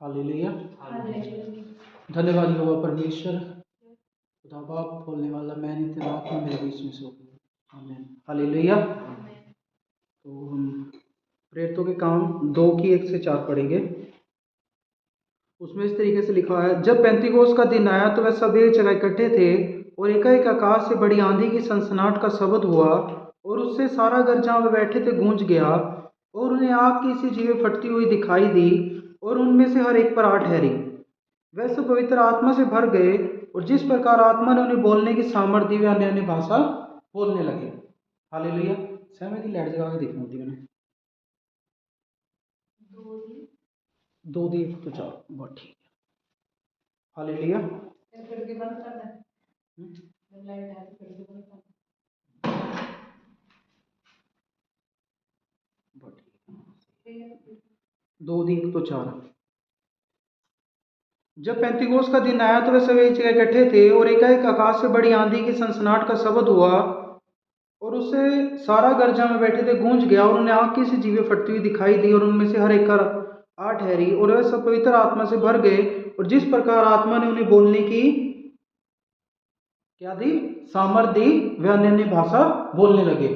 Hallelujah. Hallelujah. धन्यवाद यहोवा परमेश्वर, खुदा बाप, बोलने वाला मैं नित्य आत्मा मेरे बीच में सो। आमीन। हालेलुया। तो हम प्रेरितों के काम 2 की 1 से 4 पढ़ेंगे। उसमें इस तरीके से लिखा है, जब पेंतीकोस्त का दिन आया तो वह सब एक जगह इकट्ठे थे और एकाएक आकाश से बड़ी आंधी की सनसनाहट का शब्द हुआ और उससे सारा घर जहाँ वे बैठे थे गूंज गया और उन्हें आग की सी चीजें फटती हुई दिखाई दी और उनमें से हर एक पर आ ठहरी। वह सब पवित्र आत्मा से भर गए और जिस प्रकार आत्मा ने उन्हें बोलने की सामर्थ्य दी वे अन्य अन्य भाषा बोलने लगे। हालेलुया। सहमति लाइट जगा के देखना होती मैंने 2 दी 1 तो 4 बहुत ठीक है। हालेलुया। खिड़की बंद कर दे। लाइट है तो खिड़की बंद कर दे। बहुत ठीक। 2 दी 1 तो 4। जब पेंतीकोस्त का दिन आया तो वे सब एक जगह इकट्ठे थे और एकाएक आकाश से बड़ी आंधी की सनसनाहट का शब्द हुआ और उससे सारा घर जहाँ में बैठे थे गूंज गया और उन्हें आग की सी चीजें फटती हुई दिखाई दी और उनमें से हर एक कर आ ठहरी और वे सब पवित्र आत्मा से भर गए और जिस प्रकार आत्मा ने उन्हें बोलने की क्या दी, सामर्थ्य दी, वे अन्य अन्य भाषा बोलने लगे।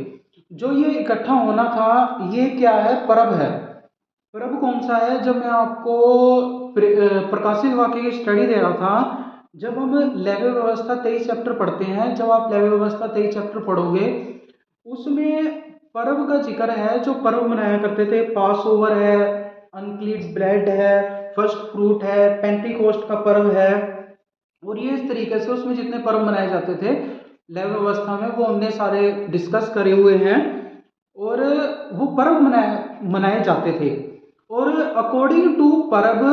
जो ये इकट्ठा होना था ये क्या है? पर्व है। पर्व कौन सा है? जब मैं आपको प्रकाशित वाक्य की स्टडी दे रहा था, जब हम लेवी व्यवस्था 23 चैप्टर पढ़ते हैं, जब आप लेवी व्यवस्था 23 चैप्टर पढ़ोगे उसमें पर्व का जिक्र है। जो पर्व मनाया करते थे, पास ओवर है, अनक्लीन ब्रेड है, फर्स्ट फ्रूट है, पेंटीकोस्ट का पर्व है और ये इस तरीके से उसमें जितने पर्व मनाए जाते थे लेवी व्यवस्था में वो हमने सारे डिस्कस करे हुए हैं और वो पर्व मनाए जाते थे और अकॉर्डिंग टू पर्व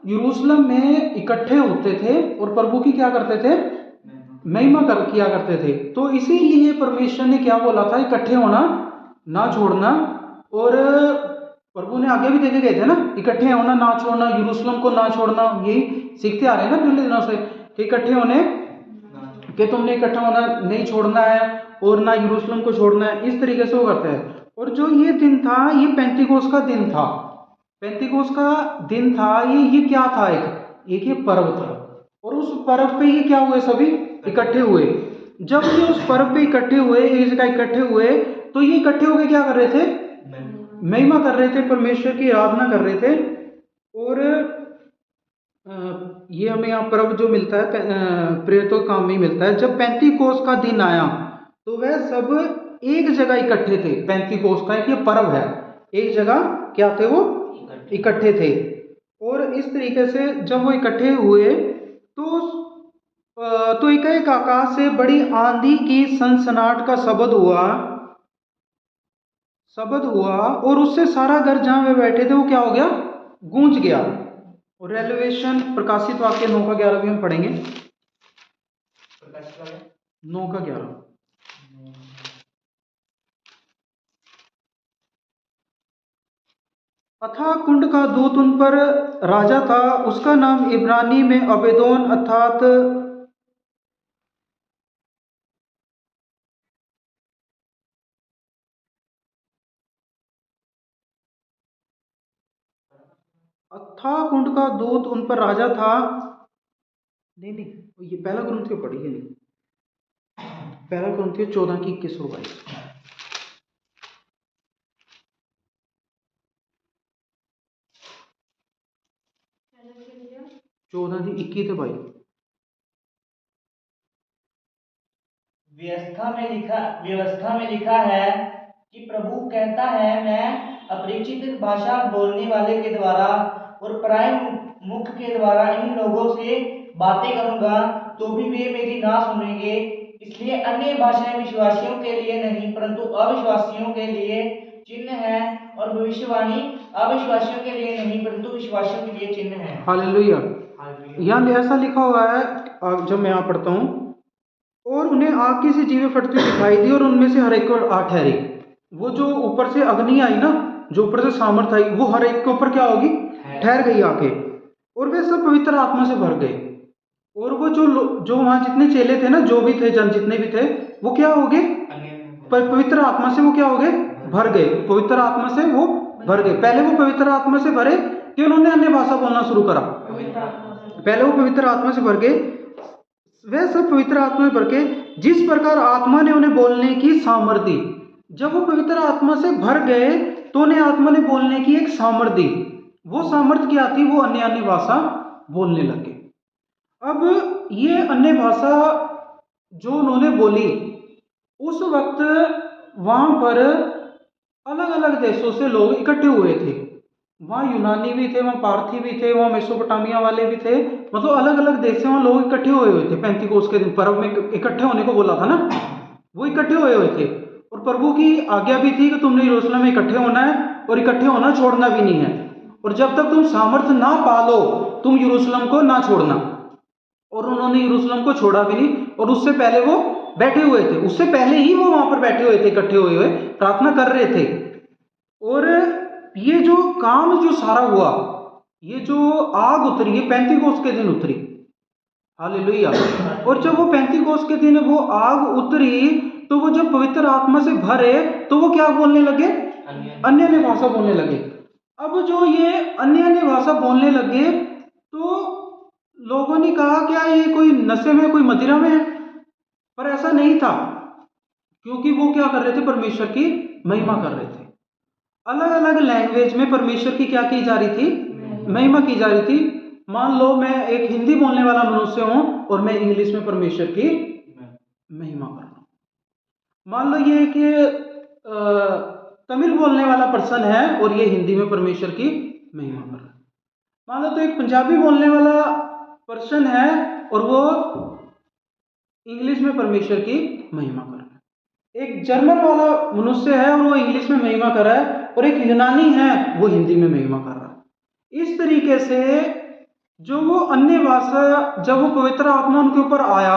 यरूशलेम में इकट्ठे होते थे और प्रभु की क्या करते थे? महिमा किया करते थे। तो इसीलिए परमेश्वर ने क्या बोला था? इकट्ठे होना ना छोड़ना। और प्रभु ने आगे भी देखे गए थे ना, इकट्ठे होना ना छोड़ना, यरूशलेम को ना छोड़ना। यही सीखते आ रहे हैं ना पिछले दिनों से कि इकट्ठे होने कि तुमने इकट्ठा होना नहीं छोड़ना है और ना यरूशलेम को छोड़ना है। इस तरीके से वो करते हैं। और जो ये दिन था ये पेंतीकोस्त का दिन था। पेंतीकोस्त का दिन था ये क्या था? एक ये पर्व था और उस पर्व पे ये क्या हुए? सभी इकट्ठे हुए। जब ये उस पर्व पे इकट्ठे हुए, एक जगह इकट्ठे हुए, तो ये इकट्ठे होकर क्या कर रहे थे? महिमा कर रहे थे, परमेश्वर की आराधना कर रहे थे। और ये हमें यहाँ पर्व जो मिलता है प्रेरितों के काम में मिलता है। जब पेंतीकोस्त का दिन आया तो वह सब एक जगह इकट्ठे थे। पेंतीकोस्त का एक ये पर्व है, एक जगह क्या थे? वो इकट्ठे थे। और इस तरीके से जब वो इकट्ठे हुए तो एकाएक आकाश से बड़ी आंधी की सनसनाहट का शब्द हुआ और उससे सारा घर जहां वे बैठे थे वो क्या हो गया? गूंज गया। और रेलवेशन प्रकाशित वाक्य 9 का 11 भी हम पढ़ेंगे। 9 का 11। अथाह कुंड का दूत उन पर राजा था, उसका नाम इब्रानी में अबेदोन अर्थात अथाह कुंड का दूत उन पर राजा था। नहीं, ये पहला कुरिन्थियों पढ़िए। नहीं, पहला कुरिन्थियों 14 की 21 और 22। 14 की 21 तो 22। व्यवस्था में लिखा है कि प्रभु कहता है, मैं अपरिचित भाषा बोलने वाले के द्वारा और पराये मुख के द्वारा इन लोगों से बातें करूंगा तो भी वे मेरी ना सुनेंगे। इसलिए अन्य भाषाएं विश्वासियों के लिए नहीं परंतु अविश्वासियों के लिए चिन्ह है और भविष्यवाणी अविश्वासियों के लिए नहीं परंतु विश्वासियों के लिए चिन्ह है। हालेलुया। यहाँ ऐसा लिखा हुआ है, जब मैं यहाँ पढ़ता हूँ, और उन्हें आग की सी चीजें फटती दिखाई दी और उनमें से हर एक को आ ठहरी। वो जो ऊपर से अग्नि आई ना, जो ऊपर से सामर्थ आई, वो हर एक के ऊपर क्या होगी? ठहर गई आके। और वे सब पवित्र आत्मा से भर गए। और वो जो वहां जितने चेले थे ना, जो भी थे, जन जितने भी थे, वो क्या हो गए? पवित्र आत्मा से वो क्या हो गए? भर गए। पवित्र आत्मा से वो भर गए। पहले वो पवित्र आत्मा से भरे, कि उन्होंने अन्य भाषा बोलना शुरू करा? पवित्र आत्मा से। पहले वो पवित्र आत्मा से भर गए, वह सब पवित्र आत्मा से भर के जिस प्रकार आत्मा ने उन्हें बोलने की सामर्थ्य दी। जब वो पवित्र आत्मा से भर गए तो उन्हें आत्मा ने बोलने की एक सामर्थ्य दी। वो सामर्थ्य क्या थी? वो अन्य अन्य भाषा बोलने लगे। अब ये अन्य भाषा जो उन्होंने बोली, उस वक्त वहां पर अलग अलग देशों से लोग इकट्ठे हुए थे। वहाँ यूनानी भी थे, वहाँ पारथी भी थे, वहाँ मेसोपोटामिया वाले भी थे, मतलब अलग अलग देश से वहाँ लोग इकट्ठे हुए थे। पेंतीकोस्त के दिन पर्व में इकट्ठे होने को बोला था ना, वो इकट्ठे हुए थे। और प्रभु की आज्ञा भी थी कि तुमने यरूशलेम में इकट्ठे होना है और इकट्ठे होना छोड़ना भी नहीं है, और जब तक तुम सामर्थ्य ना पालो तुम यरूशलेम को ना छोड़ना। और उन्होंने यरूशलेम को छोड़ा भी नहीं, और उससे पहले वो बैठे हुए थे, उससे पहले ही वो वहां पर बैठे हुए थे, इकट्ठे हुए प्रार्थना कर रहे थे। और ये जो काम जो सारा हुआ, ये जो आग उतरी, ये पेंतीकोस्त के दिन उतरी। हालेलुया। और जब वो पेंतीकोस्त के दिन वो आग उतरी, तो वो जब पवित्र आत्मा से भरे तो वो क्या बोलने लगे? अन्य अन्य भाषा बोलने लगे। अब जो ये अन्य अन्य भाषा बोलने लगे तो लोगों ने कहा क्या ये कोई नशे में, कोई मदिरा में है? पर ऐसा नहीं था, क्योंकि वो क्या कर रहे थे? परमेश्वर की महिमा कर रहे थे। अलग अलग लैंग्वेज में परमेश्वर की क्या की जा रही थी? महिमा की जा रही थी। मान लो मैं एक हिंदी बोलने वाला मनुष्य हूं और मैं इंग्लिश में परमेश्वर की महिमा कर रहा हूं। मान लो ये कि तमिल बोलने वाला पर्सन है और ये हिंदी में परमेश्वर की महिमा कर रहा है। मान लो तो एक पंजाबी बोलने वाला पर्सन है और वो इंग्लिश में परमेश्वर की महिमा कर रहा है। एक जर्मन वाला मनुष्य है और वो इंग्लिश में महिमा कर रहा है, और एक यूनानी है वो हिंदी में महिमा कर रहा है। इस तरीके से जो वो अन्य भाषा, जब वो पवित्र आत्मा उनके ऊपर आया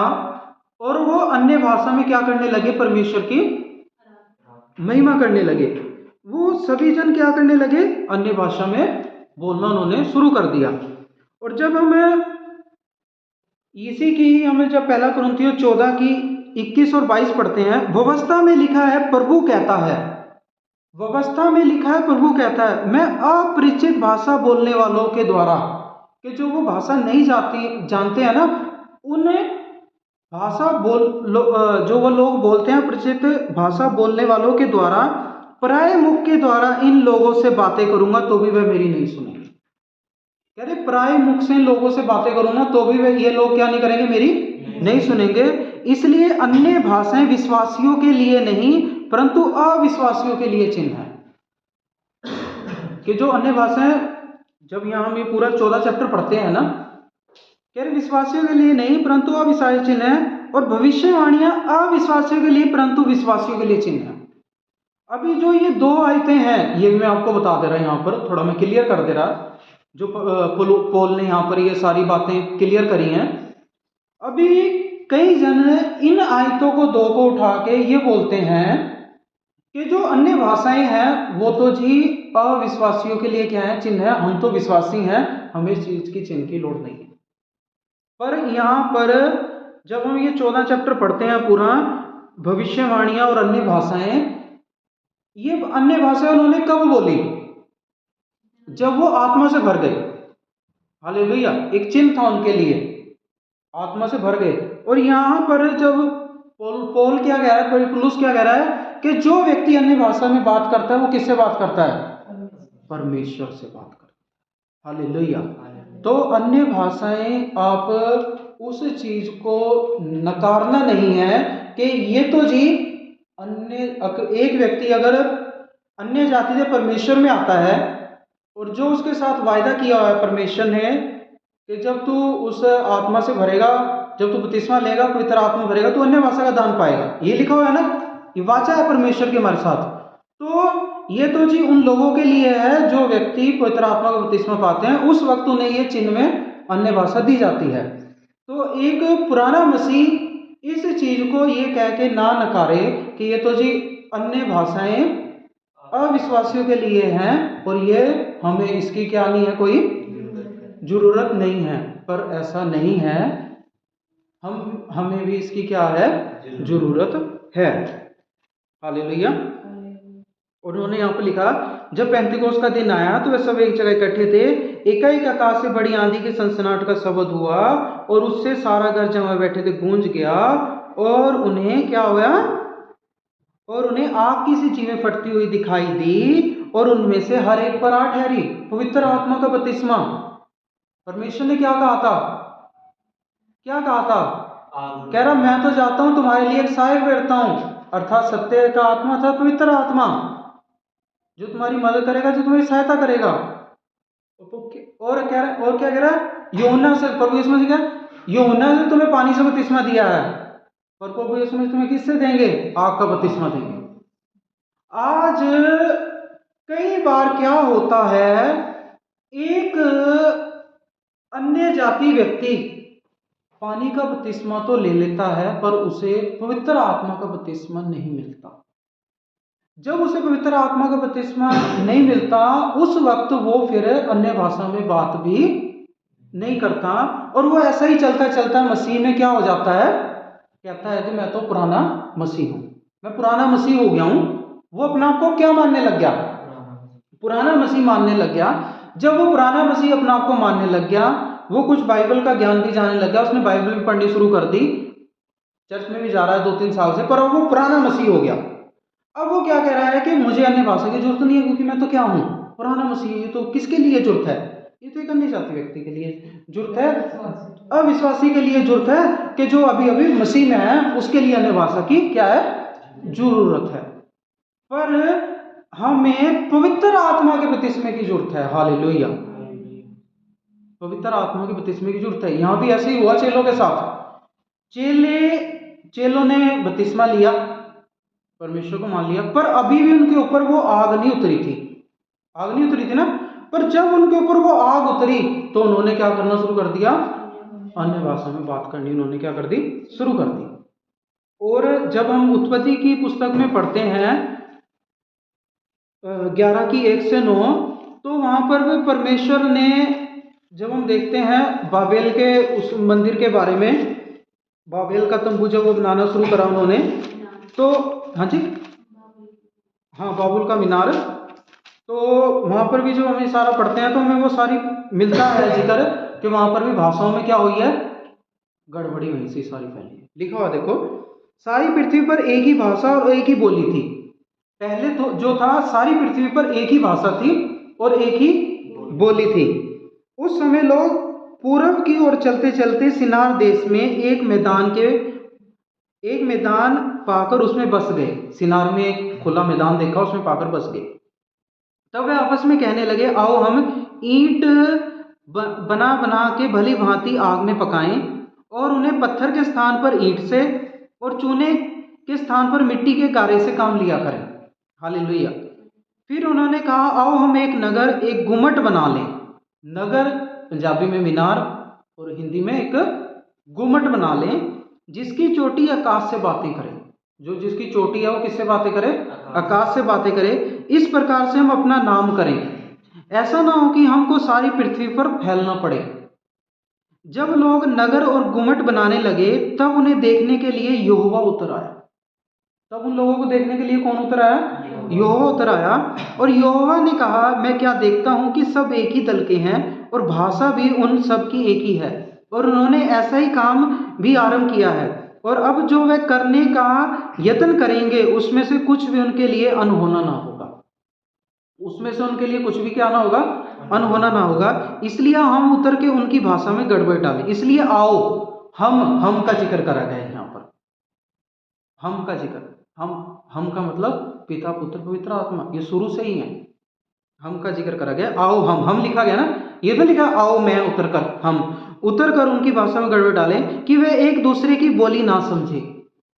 और वो अन्य भाषा में क्या करने लगे? परमेश्वर की महिमा करने लगे। वो सभी जन क्या करने लगे? अन्य भाषा में बोलना उन्होंने शुरू कर दिया। और जब हम इसी की हमें जब पहला कुरिन्थियों 14 की 21 और 22 पढ़ते हैं, व्यवस्था में लिखा है प्रभु कहता है, व्यवस्था में लिखा है प्रभु कहता है, मैं अपरिचित भाषा बोलने वालों के द्वारा, कि जो वो भाषा नहीं जानते हैं ना, उन्हें भाषा जो वो लोग बोलते हैं, अपरिचित भाषा बोलने वालों के द्वारा, पराये मुख के द्वारा इन लोगों से बातें करूंगा तो भी वह मेरी नहीं सुनेंगे। कह रहे पराये मुख से इन लोगों से बातें करूंगा तो भी वे ये लोग क्या नहीं करेंगे? मेरी नहीं सुनेंगे। इसलिए अन्य भाषाएं विश्वासियों के लिए नहीं परंतु अविश्वासियों के लिए चिन्ह है। कि जो अन्य भाषाएं, जब यहाँ हम ये पूरा 14 चैप्टर पढ़ते हैं ना, कह रहे विश्वासियों के लिए नहीं परंतु अविश्वासी चिन्ह है, और भविष्यवाणियां अविश्वासियों के लिए परंतु विश्वासियों के लिए चिन्ह है। अभी जो ये 2 आयतें हैं, ये मैं आपको बता दे रहा, यहाँ पर थोड़ा मैं क्लियर कर दे रहा, जो पोल ने यहाँ पर ये सारी बातें क्लियर करी हैं। अभी कई जन इन आयतों को 2 को उठा के ये बोलते हैं कि जो अन्य भाषाएं हैं वो तो जी अविश्वासियों के लिए क्या है? चिन्ह है। हम तो विश्वासी हैं, हमें इस चीज की चिन्ह की लोड़ नहीं है। पर यहाँ पर जब हम ये 14 चैप्टर पढ़ते हैं पूरा, भविष्यवाणियां और अन्य भाषाएं, ये अन्य भाषाएं उन्होंने कब बोली? जब वो आत्मा से भर गए। हालेलुया। एक चिन्ह था उनके लिए, आत्मा से भर गए। और यहाँ पर जब पौल क्या कह रहा है, पौलुस क्या कह रहा है कि जो व्यक्ति अन्य भाषा में बात करता है वो किससे बात करता है? परमेश्वर से बात करता है। हालेलुया। तो अन्य भाषाएं, आप उस चीज को नकारना नहीं है कि ये तो जी एक व्यक्ति अगर अन्य जाति से परमेश्वर में आता है और जो उसके साथ वायदा किया हुआ है परमेश्वर ने कि जब तू उस आत्मा से भरेगा, जब तू बपतिस्मा लेगा, पवित्र आत्मा भरेगा, तो अन्य भाषा का दान पाएगा, ये लिखा हुआ है ना, ये वाचा है परमेश्वर के हमारे साथ। तो ये तो जी उन लोगों के लिए है जो व्यक्ति पवित्र आत्मा का बपतिस्मा पाते हैं, उस वक्त उन्हें ये चिन्ह में अन्य भाषा दी जाती है। तो एक पुराना मसीह इस चीज को ये कह के ना नकारे कि ये तो जी अन्य भाषाएं अविश्वासियों के लिए हैं और ये हमें इसकी क्या नहीं है, कोई जरूरत नहीं है। पर ऐसा नहीं है, हमें भी इसकी क्या है? जरूरत है। हालेलुया। और उन्होंने यहाँ पर लिखा जब पेंतिकोस्त का दिन आया तो वे सब एक जगह इकट्ठे थे। एकाएक आकाश से बड़ी आंधी के सनसनाहट का शब्द हुआ और उससे सारा घर जहाँ बैठे थे गूंज गया, और उन्हें क्या हुआ? और उन्हें आग की सी चीजें फटती हुई दिखाई दी, और उनमें से हर एक पर आ ठहरी पवित्र आत्मा का बपतिस्मा। परमेश्वर ने क्या कहा था? क्या कहा था? कह रहा मैं तो जाता हूं, तुम्हारे लिए एक सहायक बैठता हूं, अर्थात सत्य का आत्मा था पवित्र आत्मा, जो तुम्हारी मदद करेगा, जो तुम्हारी सहायता करेगा। और क्या कह रहा है? यूहन्ना से, प्रभु यीशु मसीह क्या, यूहन्ना से तुम्हें पानी से बपतिस्मा दिया है, और प्रभु यीशु मसीह तुम्हें किससे देंगे? आग का बपतिस्मा देंगे। आज कई बार क्या होता है, एक अन्य जाति व्यक्ति पानी का बपतिस्मा तो ले लेता है, पर उसे पवित्र आत्मा का बपतिस्मा नहीं मिलता। जब उसे पवित्र आत्मा का बपतिस्मा नहीं मिलता, उस वक्त वो फिर अन्य भाषा में बात भी नहीं करता, और वो ऐसा ही चलता चलता मसीह में क्या हो जाता है? कहता है कि मैं तो पुराना मसीह हूं, मैं पुराना मसीह हो गया हूं। वो अपने आप को क्या मानने लग गया? पुराना मसीह मानने लग गया। जब वो पुराना मसीह अपने आप को मानने लग गया, वो कुछ बाइबल का ज्ञान भी जानने लग गया, उसने बाइबल भी पढ़नी शुरू कर दी, चर्च में भी जा रहा है 2-3 साल से, पर अब वो पुराना मसीह हो गया। अब वो क्या कह रहा है कि मुझे अन्य भाषा की जरूरत नहीं है, क्योंकि मैं तो क्या हूं? पुराना मसीह। ये तो किसके लिए जरूरत है? ये तो एक अन्य जाति व्यक्ति के लिए जरूरत है, अविश्वासी के लिए जरूरत है, कि जो अभी अभी मसीह में है, उसके लिए अन्य भाषा की क्या है? जरूरत है। पर हमें पवित्र आत्मा के बपतिस्मे की जरूरत है। हालेलुया। पवित्र आत्मा के बपतिस्मे की जरूरत है। यहां भी ऐसे ही हुआ चेलों के साथ। चेलों ने बपतिस्मा लिया, परमेश्वर को मान लिया, पर अभी भी उनके ऊपर वो आग नहीं उतरी थी। आग नहीं उतरी थी ना, पर जब उनके ऊपर वो आग उतरी तो उन्होंने क्या करना शुरू कर दिया? अन्य भाषा में बात करनी उन्होंने क्या कर दी? शुरू कर दी। और जब हम उत्पत्ति की पुस्तक में पढ़ते हैं 11:1-9, तो वहां पर भी परमेश्वर ने, जब हम देखते हैं बाबेल के उस मंदिर के बारे में, बाबेल का तंबू जब वो बनाना शुरू करा उन्होंने, तो हाँ जी, हाँ, बाबुल का मीनार, तो वहां पर भी जो हम सारा पढ़ते हैं तो हमें वो सारी मिलता है जिक्र कि वहां पर भी भाषाओं में क्या हुई है? गड़बड़ी वहीं से सारी फैली है। लिखा हुआ देखो, सारी पृथ्वी पर एक ही भाषा और एक ही बोली थी। पहले तो जो था, सारी पृथ्वी पर एक ही भाषा थी और एक ही बोली थी। उस समय लोग पूरब की ओर चलते चलते सिनार देश में एक मैदान पाकर उसमें बस गए। सिनार में एक खुला मैदान देखा, उसमें पाकर बस गए। तब वे आपस में कहने लगे, आओ हम ईंट बना बना के भली भांति आग में पकाएं, और उन्हें पत्थर के स्थान पर ईंट से और चूने के स्थान पर मिट्टी के गारे से काम लिया करें। हालेलुया। फिर उन्होंने कहा, आओ हम एक नगर, एक गुम्मट बना लें। नगर पंजाबी में मीनार और हिंदी में एक गुम्मट बना लें, जिसकी चोटी आकाश से बातें करे। जो जिसकी चोटी है वो किससे बातें करे? आकाश से बातें करे। इस प्रकार से हम अपना नाम करें, ऐसा ना हो कि हमको सारी पृथ्वी पर फैलना पड़े। जब लोग नगर और गुम्मट बनाने लगे, तब उन्हें देखने के लिए यहोवा उतर आया। तब उन लोगों को देखने के लिए कौन उतर आया? यहोवा उतर आया। और यहोवा ने कहा, मैं क्या देखता हूं कि सब एक ही दल के हैं, और भाषा भी उन सब की एक ही है, और उन्होंने ऐसा ही काम भी आरंभ किया है। और अब जो वे करने का यत्न करेंगे, उसमें से कुछ भी उनके लिए अनहोना ना होगा। उसमें से उनके लिए कुछ भी क्या ना होगा? अनहोना ना होगा। इसलिए हम उतर के उनकी भाषा में गड़बड़ डालें। इसलिए आओ, हम का जिक्र करा गया है यहाँ पर। हम का जिक्र, हम का मतलब पिता, पुत्र, पवित्र आत्मा, ये शुरू से ही है। हम का जिक्र करा गया। आओ हम लिखा गया ना, ये तो लिखा आओ मैं उतर कर, हम उतर कर उनकी भाषा में गड़बड़ डालें, कि वे एक दूसरे की बोली ना समझे।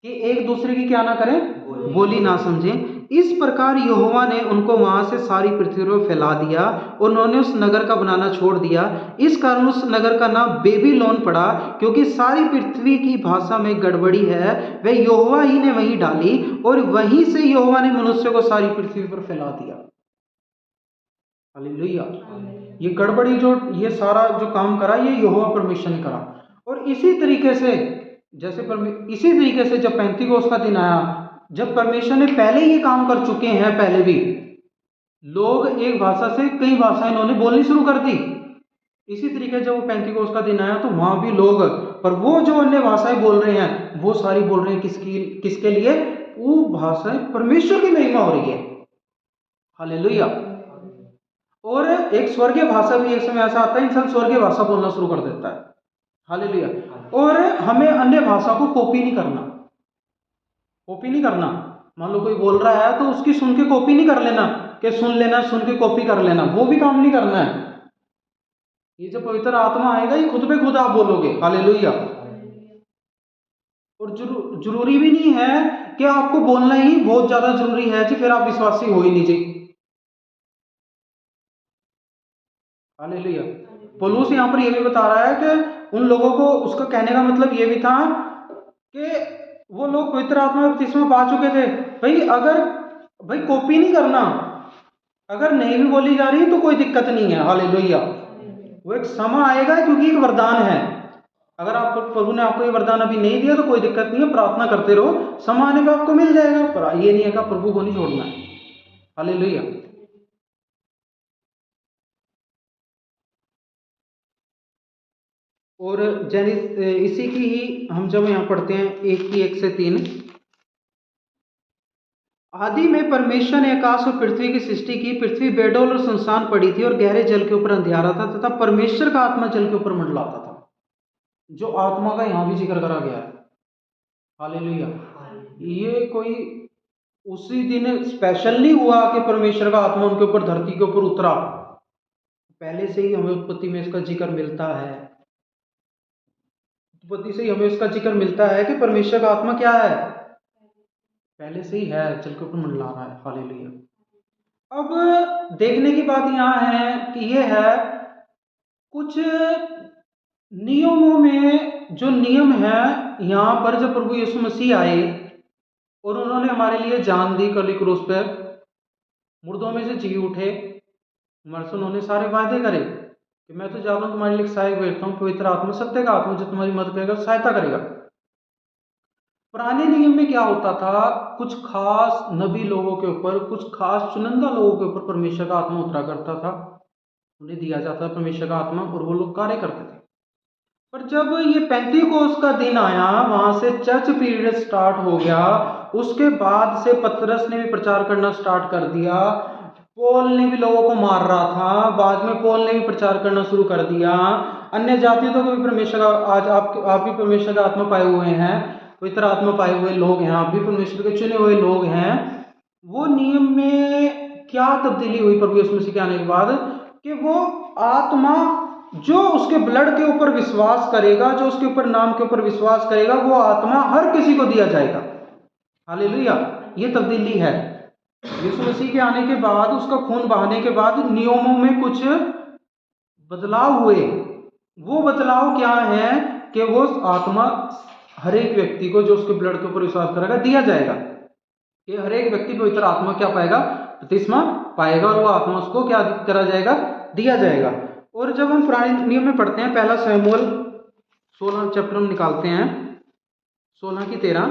कि एक दूसरे की क्या ना करें? बोली ना समझें। इस प्रकार यहोवा ने उनको वहां से सारी पृथ्वी पर फैला दिया, और उन्होंने उस नगर का बनाना छोड़ दिया। इस कारण उस नगर का नाम बेबीलोन पड़ा, क्योंकि सारी पृथ्वी की भाषा में गड़बड़ी है, वह यहोवा ही ने वहीं डाली, और वहीं से यहोवा ने मनुष्य को सारी पृथ्वी पर फैला दिया। हालेलुया। ये गड़बड़ी जो ये सारा जो काम करा, ये यहोवा परमेश्वर ने करा। और इसी तरीके से जब पेंतीकोस्त का दिन आया, जब परमेश्वर ने पहले ये काम कर चुके हैं, पहले भी लोग एक भाषा से कई भाषाएं इन्होंने बोलनी शुरू कर दी। इसी तरीके जब वो पेंतीकोस्त का दिन आया तो वहां भी लोग, पर वो जो अन्य भाषाएं बोल रहे हैं वो सारी बोल रहे हैं किसके लिए? वो भाषाएं परमेश्वर की महिमा हो रही है। हालेलुया। और एक स्वर्गीय भाषा भी एक समय ऐसा आता है, इंसान स्वर्गीय भाषा बोलना शुरू कर देता है। हालेलुया। और हमें अन्य भाषा को कॉपी नहीं करना, कॉपी नहीं करना। मान लो कोई बोल रहा है तो उसकी सुन के कॉपी नहीं कर लेना कि सुन लेना सुन के कॉपी कर लेना, वो भी काम नहीं करना है। ये जो पवित्र आत्मा आएगा ये खुद पे खुद आप बोलोगे। हालेलुया। और जरूरी भी नहीं है कि आपको बोलना ही बहुत ज्यादा जरूरी है कि फिर आप विश्वासी हो ही नहीं जी। हालेलुया। पौलुस यहाँ पर यह भी बता रहा है कि उन लोगों को, उसका कहने का मतलब ये भी था कि वो लोग पवित्र आत्मा में बपतिस्मा पा चुके थे। भाई कॉपी नहीं करना, अगर नहीं भी बोली जा रही तो कोई दिक्कत नहीं है। हालेलुया। वो एक समय आएगा क्योंकि एक वरदान है। अगर आपको प्रभु ने आपको ये वरदान अभी नहीं दिया तो कोई दिक्कत नहीं है, प्रार्थना करते रहो, समय आने पर आपको मिल जाएगा। पर ये नहीं है कि प्रभु को नहीं छोड़ना है। हालेलुया। और इसी की ही हम जब यहाँ पढ़ते हैं 1:1-3, आदि में परमेश्वर ने आकाश और पृथ्वी की सृष्टि की। पृथ्वी बेडौल और सुनसान पड़ी थी और गहरे जल के ऊपर अंधियारा था तथा परमेश्वर का आत्मा जल के ऊपर मंडलाता था। जो आत्मा का यहाँ भी जिक्र करा गया है। हालेलुया। ये कोई उसी दिन स्पेशल नहीं हुआ कि परमेश्वर का आत्मा उनके ऊपर धरती के ऊपर उतरा। पहले से ही हमें उत्पत्ति में इसका जिक्र मिलता है। उत्पत्ति से ही हमें इसका जिक्र मिलता है कि परमेश्वर का आत्मा क्या है, पहले से ही है, जल के ऊपर मंडला रहा है। हालेलुया। अब देखने की बात यहाँ है कि यह है कुछ नियमों में, जो नियम है यहाँ पर, जब प्रभु यीशु मसीह आए और उन्होंने हमारे लिए जान दी कली क्रूस पर, मुर्दों में से जी उठे, हमारे से उन्होंने सारे वायदे करे कि मैं तो जाता हूँ तुम्हारे लिए सहायक भेजता हूँ, पवित्र आत्मा, सत्य का आत्मा, जो तुम्हारी मदद करेगा, सहायता करेगा। पुराने नियम में क्या होता था, कुछ खास नबी लोगों के ऊपर, कुछ खास चुनिंदा लोगों के ऊपर परमेश्वर का आत्मा उतरा करता था, उन्हें दिया जाता था परमेश्वर का आत्मा और वो लोग कार्य करते थे। पर जब ये पेंतीकोस्त का दिन आया, वहां से चर्च पीरियड स्टार्ट हो गया। उसके बाद से पतरस ने भी प्रचार करना स्टार्ट कर दिया, पौल ने भी लोगों को मार रहा था, बाद में पौल ने भी प्रचार करना शुरू कर दिया। अन्य जातियों को भी परमेश्वर का, आज आप भी परमेश्वर का आत्मा पाए हुए हैं, पवित्र आत्मा पाए हुए लोग हैं, आप भी परमेश्वर के चुने हुए लोग हैं। वो नियम में क्या तब्दीली हुई प्रभु यीशु मसीह के आने के बाद, कि वो आत्मा जो उसके ब्लड के ऊपर विश्वास करेगा, जो उसके ऊपर नाम के ऊपर विश्वास करेगा, वो आत्मा हर किसी को दिया जाएगा। हालेलुया। ये तब्दीली है यीशु मसीह के आने के बाद, उसका खून बहाने के बाद नियमों में कुछ बदलाव हुए। वो बदलाव क्या है कि वो आत्मा हर एक व्यक्ति को जो उसके ब्लड के ऊपर विश्वास करेगा दिया जाएगा। कि हर एक व्यक्ति पवित्र आत्मा क्या पाएगा, बपतिस्मा पाएगा, और वो आत्मा उसको क्या करा जाएगा, दिया जाएगा। और जब हम पुराने नियम में पढ़ते हैं, पहला शमूएल 16 चैप्टर में निकालते हैं, 16:13,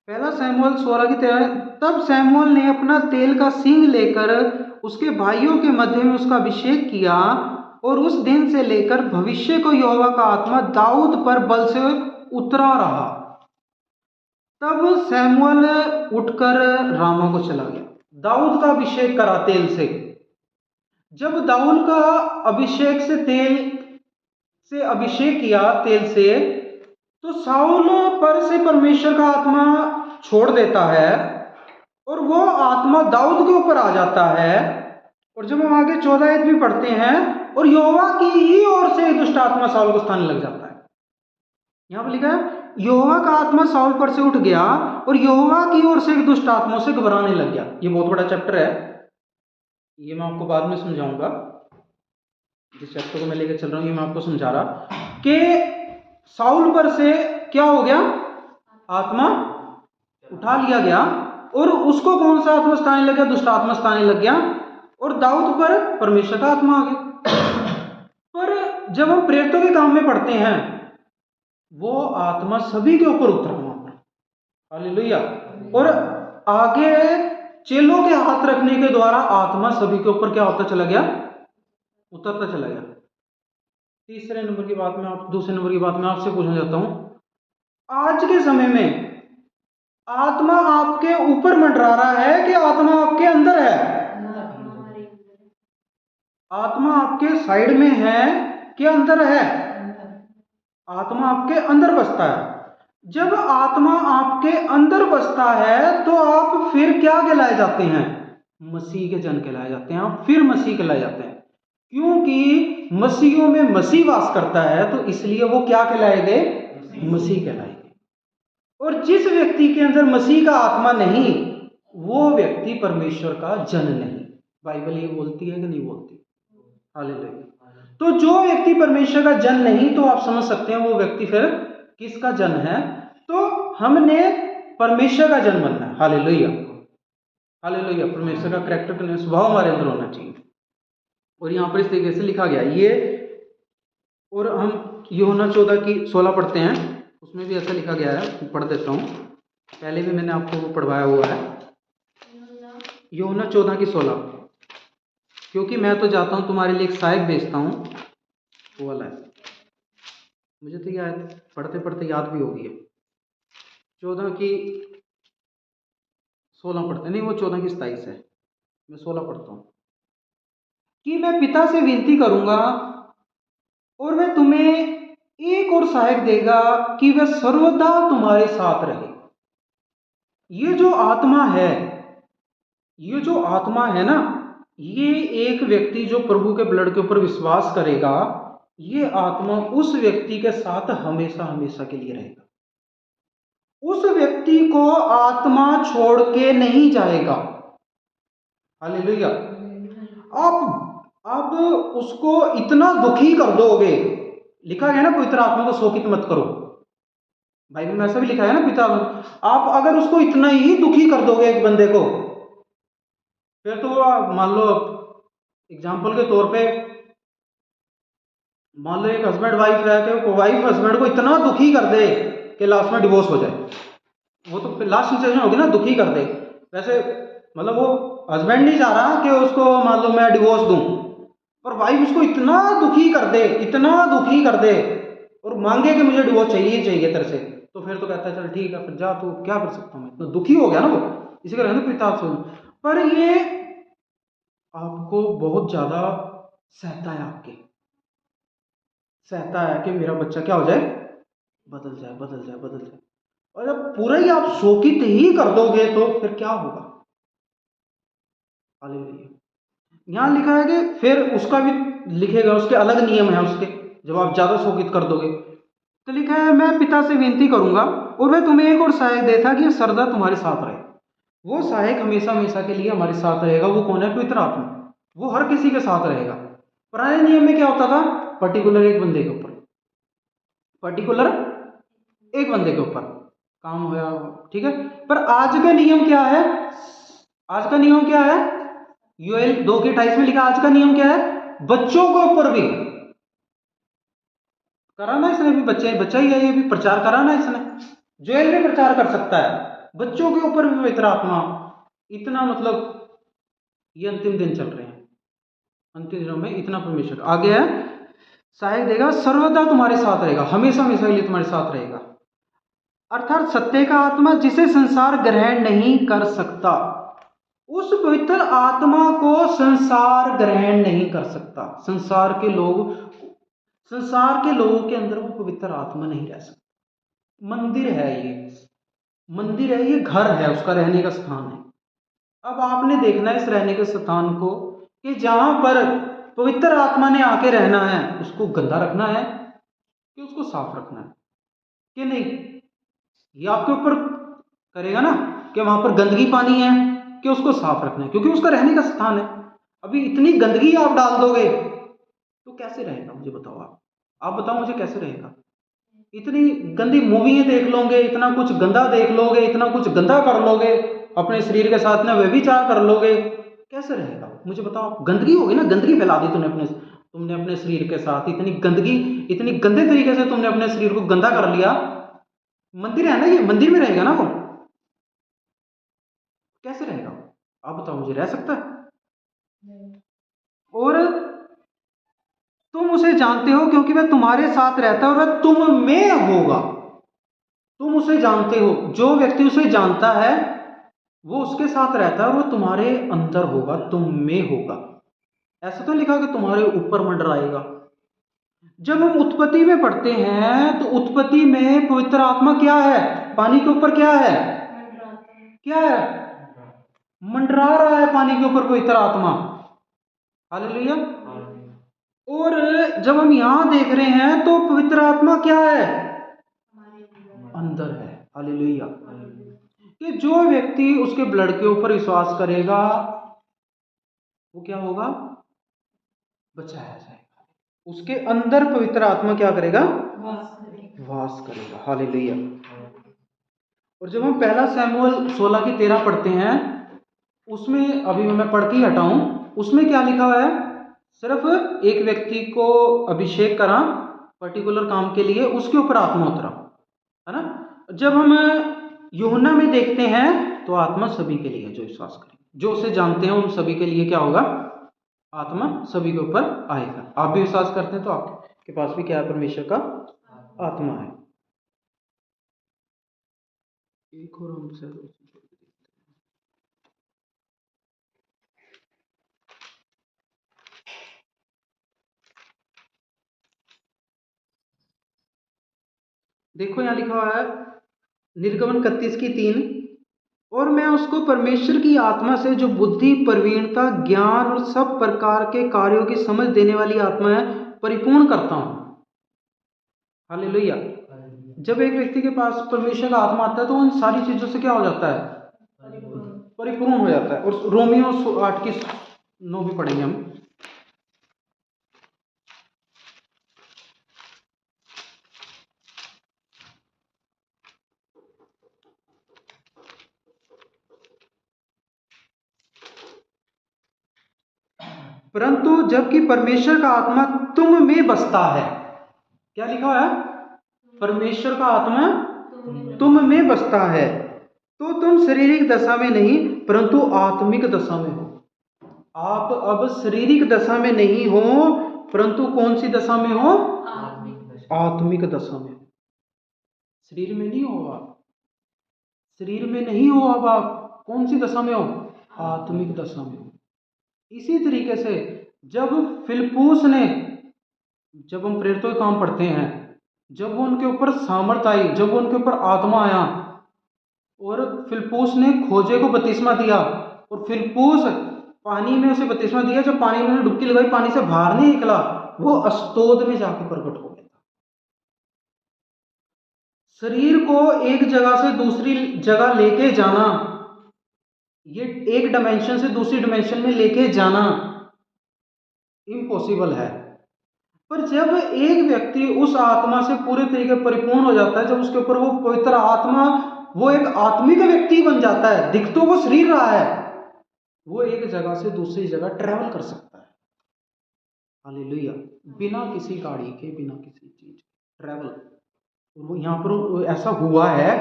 पहला शमूएल 16:13, तब शमूएल ने अपना तेल का सींग लेकर उसके भाइयों के मध्य में उसका अभिषेक किया, और उस दिन से लेकर भविष्य को यहोवा का आत्मा दाऊद पर बल से उतरा रहा। तब शमूएल उठकर रामा को चला गया। दाऊद का अभिषेक करा तेल से। जब दाऊद का अभिषेक से तेल से अभिषेक किया तेल से, तो शाऊल पर से परमेश्वर का आत्मा छोड़ देता है और वो आत्मा दाऊद के ऊपर आ जाता है। और जब हम आगे 14 आयत भी पढ़ते हैं, और यहोवा की ही ओर से दुष्ट आत्मा शाऊल को स्थान लग जाता है। यहां पर लिखा है यहोवा का आत्मा शाऊल पर से उठ गया और यहोवा की ओर से दुष्ट आत्माओं से घबराने लग गया। ये बहुत बड़ा चैप्टर है, ये मैं आपको बाद में समझाऊंगा। जिस चैप्टर को मैं लेकर चल रहा हूं ये मैं आपको समझा रहा कि शाऊल पर से क्या हो गया, आत्मा उठा लिया गया, और उसको कौन सा आत्मा स्थान लग गया, दुष्ट आत्मा स्थान लग गया, और दाऊद पर परमेश्वर का आत्मा आ गया। पर जब हम प्रेरितों के काम में पढ़ते हैं, वो आत्मा सभी के ऊपर उतरा वहां पर। हालेलुया। और आगे चेलों के हाथ रखने के द्वारा आत्मा सभी के ऊपर क्या होता चला गया, उतरता चला गया। दूसरे नंबर की बात मैं आपसे पूछना चाहता हूं, आज के समय में आत्मा आपके ऊपर मंडरा रहा है कि आत्मा आपके अंदर है? हमारे अंदर आत्मा आपके साइड में है कि अंदर है? आत्मा आपके अंदर बसता है। जब आत्मा आपके अंदर बसता है तो आप फिर क्या कहलाए जाते हैं? मसीह के जन कहलाए जाते हैं। आप फिर मसीह कहलाए जाते हैं, क्योंकि मसीहों में मसीह वास करता है, तो इसलिए वो क्या कहलाएंगे? मसीह कहलाएंगे। और जिस व्यक्ति के अंदर मसीह का आत्मा नहीं, वो व्यक्ति परमेश्वर का जन नहीं। बाइबल ये बोलती है कि नहीं बोलती? हालेलुया। तो जो व्यक्ति परमेश्वर का जन नहीं, तो आप समझ सकते हैं वो व्यक्ति फिर किसका जन है? तो हमने परमेश्वर का जन बनना है। Hallelujah, hallelujah. परमेश्वर का कैरेक्टर, स्वभाव हमारे अंदर होना चाहिए। और यहाँ पर इस तरीके से लिखा गया ये, और हम यूहन्ना 14:16 पढ़ते हैं, उसमें भी ऐसा लिखा गया है। पढ़ देता हूँ, पहले भी मैंने आपको वो पढ़वाया हुआ है। यूहन्ना 14:16, क्योंकि मैं तो जाता हूँ तुम्हारे लिए एक सहायक भेजता हूँ, वो वाला है। मुझे तो याद पढ़ते पढ़ते याद भी हो गई है। 14:16 पढ़ते, नहीं वो 14:27 है, मैं 16 पढ़ता हूँ। कि मैं पिता से विनती करूंगा और वह तुम्हें एक और सहायक देगा कि वह सर्वदा तुम्हारे साथ रहे। ये जो आत्मा है ना, ये एक व्यक्ति जो प्रभु के ब्लड के ऊपर विश्वास करेगा, ये आत्मा उस व्यक्ति के साथ हमेशा हमेशा के लिए रहेगा। उस व्यक्ति को आत्मा छोड़ के नहीं जाएगा। हालेलुया। अब उसको इतना दुखी कर दोगे, लिखा गया ना पवित्र आत्मा को शोकित मत करो, बाइबल में ऐसा भी लिखा है ना पिता। आप अगर उसको इतना ही दुखी कर दोगे एक बंदे को, फिर तो मान लो एग्जाम्पल के तौर पे, मान लो एक हस्बैंड वाइफ है, कि वाइफ हस्बैंड को इतना दुखी कर दे कि लास्ट में डिवोर्स हो जाए, वो तो लास्ट सिचुएशन होगी ना, दुखी कर दे। वैसे मतलब वो हस्बैंड नहीं चाह रहा कि उसको मान लो मैं डिवोर्स दूं, पर वाइफ उसको इतना दुखी कर दे और मांगे कि मुझे डिवोर्स चाहिए तेरे से, तो फिर तो कहता है चल ठीक है, फिर जा, तो क्या कर सकता हूँ मैं, इतना दुखी हो गया ना वो, इसी का रहना पिता से। पर ये आपको बहुत ज्यादा सहता है कि मेरा बच्चा क्या हो जाए, बदल जाए। और जब पूरा ही आप शोकित ही कर दोगे तो फिर क्या होगा? हालेलुया। यहाँ लिखा है कि फिर उसका भी लिखेगा, उसके अलग नियम है उसके, जब आप ज्यादा शोकित कर दोगे। तो लिखा है मैं पिता से विनती करूंगा और वह तुम्हें एक और सहायक देता कि सर्वदा तुम्हारे साथ रहे। वो सहायक हमेशा हमेशा के लिए हमारे साथ रहेगा। वो कौन है? पवित्र आत्मा। वो हर किसी के साथ रहेगा। पुराने नियम में क्या होता था? पर्टिकुलर एक बंदे के ऊपर काम होया, ठीक है। पर आज का नियम क्या है? यूएल 2:28 में लिखा, आज का नियम क्या है? बच्चों के ऊपर भी कराना इसने, भी बच्चा ही है, ये भी प्रचार कराना इसने। जोएल भी प्रचार कर सकता है, बच्चों के ऊपर भी पवित्र आत्मा। इतना मतलब ये अंतिम दिन चल रहे हैं, अंतिम दिनों में इतना परमेश्वर आगे है, सहायक देगा, सर्वदा तुम्हारे साथ रहेगा, हमेशा हमेशा के लिए तुम्हारे साथ रहेगा। अर्थात सत्य का आत्मा जिसे संसार ग्रहण नहीं कर सकता, उस पवित्र आत्मा को संसार ग्रहण नहीं कर सकता। संसार के लोगों के अंदर वो पवित्र आत्मा नहीं रह सकता। मंदिर है ये घर है, उसका रहने का स्थान है। अब आपने देखना है इस रहने के स्थान को, कि जहां पर पवित्र आत्मा ने आके रहना है, उसको गंदा रखना है कि उसको साफ रखना है कि नहीं? ये आपके ऊपर करेगा ना, कि वहां पर गंदगी पानी है कि उसको साफ रखना है, क्योंकि उसका रहने का स्थान है। अभी इतनी गंदगी आप डाल दोगे तो कैसे रहेगा? मुझे बताओ, आप बताओ मुझे कैसे रहेगा? इतनी गंदी मूवी देख लोगे, इतना कुछ गंदा देख लोगे, इतना कुछ गंदा कर लोगे, अपने शरीर के साथ में व्यभिचार कर लोगे, कैसे रहेगा? मुझे बताओ। गंदगी होगी ना, गंदगी फैला दी तुमने अपने शरीर के साथ, इतनी गंदगी, इतनी गंदे तरीके से तुमने अपने शरीर को गंदा कर लिया। मंदिर है ना, ये मंदिर में रहेगा ना वो, कैसे रहेगा? आप बताओ मुझे, रह सकता है? नहीं। और तुम उसे जानते हो क्योंकि वह तुम्हारे साथ रहता है और वह तुम में होगा। तुम उसे जानते हो, जो व्यक्ति उसे जानता है वो उसके साथ रहता है और वो तुम्हारे अंदर होगा, तुम में होगा। ऐसा तो लिखा कि तुम्हारे ऊपर मंडराएगा। जब हम उत्पत्ति में पढ़ते हैं तो उत्पत्ति में पवित्र आत्मा क्या है? पानी के ऊपर क्या है? मंडराता है। क्या है? मंडरा रहा है पानी के ऊपर पवित्र आत्मा। हालेलुया। और जब हम यहां देख रहे हैं तो पवित्र आत्मा क्या है? हमारे अंदर। अंदर है। हालेलुया। कि जो व्यक्ति उसके ब्लड के ऊपर विश्वास करेगा वो क्या होगा? बचाया जाएगा। उसके अंदर पवित्र आत्मा क्या करेगा? वास करेगा। वास करेगा। हालेलुया। और जब हम पहला शमूएल 16:13 पढ़ते हैं, उसमें अभी मैं पढ़ के ही हटा हूं, उसमें क्या लिखा हुआ है? सिर्फ एक व्यक्ति को अभिषेक करा पर्टिकुलर काम के लिए, उसके ऊपर आत्मा उतरा, है ना। जब हम यूहन्ना में देखते हैं तो आत्मा सभी के लिए, जो विश्वास करें, जो उसे जानते हैं उन सभी के लिए क्या होगा? आत्मा सभी के ऊपर आएगा। आप भी विश्वास करते हैं तो आपके पास भी क्या है? परमेश्वर का आत्मा है। एक और हम से देखो, यहां लिखा हुआ है निर्गमन 31:3, और मैं उसको परमेश्वर की आत्मा से, जो बुद्धि, प्रवीणता, ज्ञान और सब प्रकार के कार्यों की समझ देने वाली आत्मा है, परिपूर्ण करता हूं। हालेलुया। जब एक व्यक्ति के पास परमेश्वर का आत्मा आता है तो उन सारी चीजों से क्या हो जाता है? परिपूर्ण हो जाता है। और रोमियो 8:9 भी पढ़ेंगे हम। परंतु जबकि परमेश्वर का आत्मा तुम में बसता है, क्या लिखा है? परमेश्वर का आत्मा तुम में बसता है, तो तुम शारीरिक दशा में नहीं परंतु आत्मिक दशा में हो। आप अब शारीरिक दशा में नहीं हो परंतु कौन सी दशा में हो? आत्मिक दशा में। शरीर में नहीं हो आप, शरीर में नहीं हो अब आप कौन सी दशा में हो? आत्मिक दशा में हो। इसी तरीके से जब फिलिप्पुस ने, जब हम प्रेरितों के काम पढ़ते हैं, जब वो उनके ऊपर सामर्थ आई, जब वो उनके ऊपर आत्मा आया और फिलिप्पुस ने खोजे को बपतिस्मा दिया, और फिलिप्पुस पानी में उसे बपतिस्मा दिया, जब पानी में उन्होंने डुबकी लगाई, पानी से बाहर नहीं निकला, वो अस्तोद में जाके प्रकट हो गया। शरीर को एक जगह से दूसरी जगह लेके जाना, ये एक डायमेंशन से दूसरी डायमेंशन में लेके जाना इम्पॉसिबल है। पर जब एक व्यक्ति उस आत्मा से पूरे तरीके परिपूर्ण हो जाता है, जब उसके ऊपर वो पवित्र आत्मा, वो एक आत्मिक व्यक्ति बन जाता है, दिख तो वो शरीर रहा है, वो एक जगह से दूसरी जगह ट्रैवल कर सकता है। हालेलुया। बिना किसी गाड़ी के, बिना किसी चीज ट्रैवल। वो यहाँ पर ऐसा हुआ है,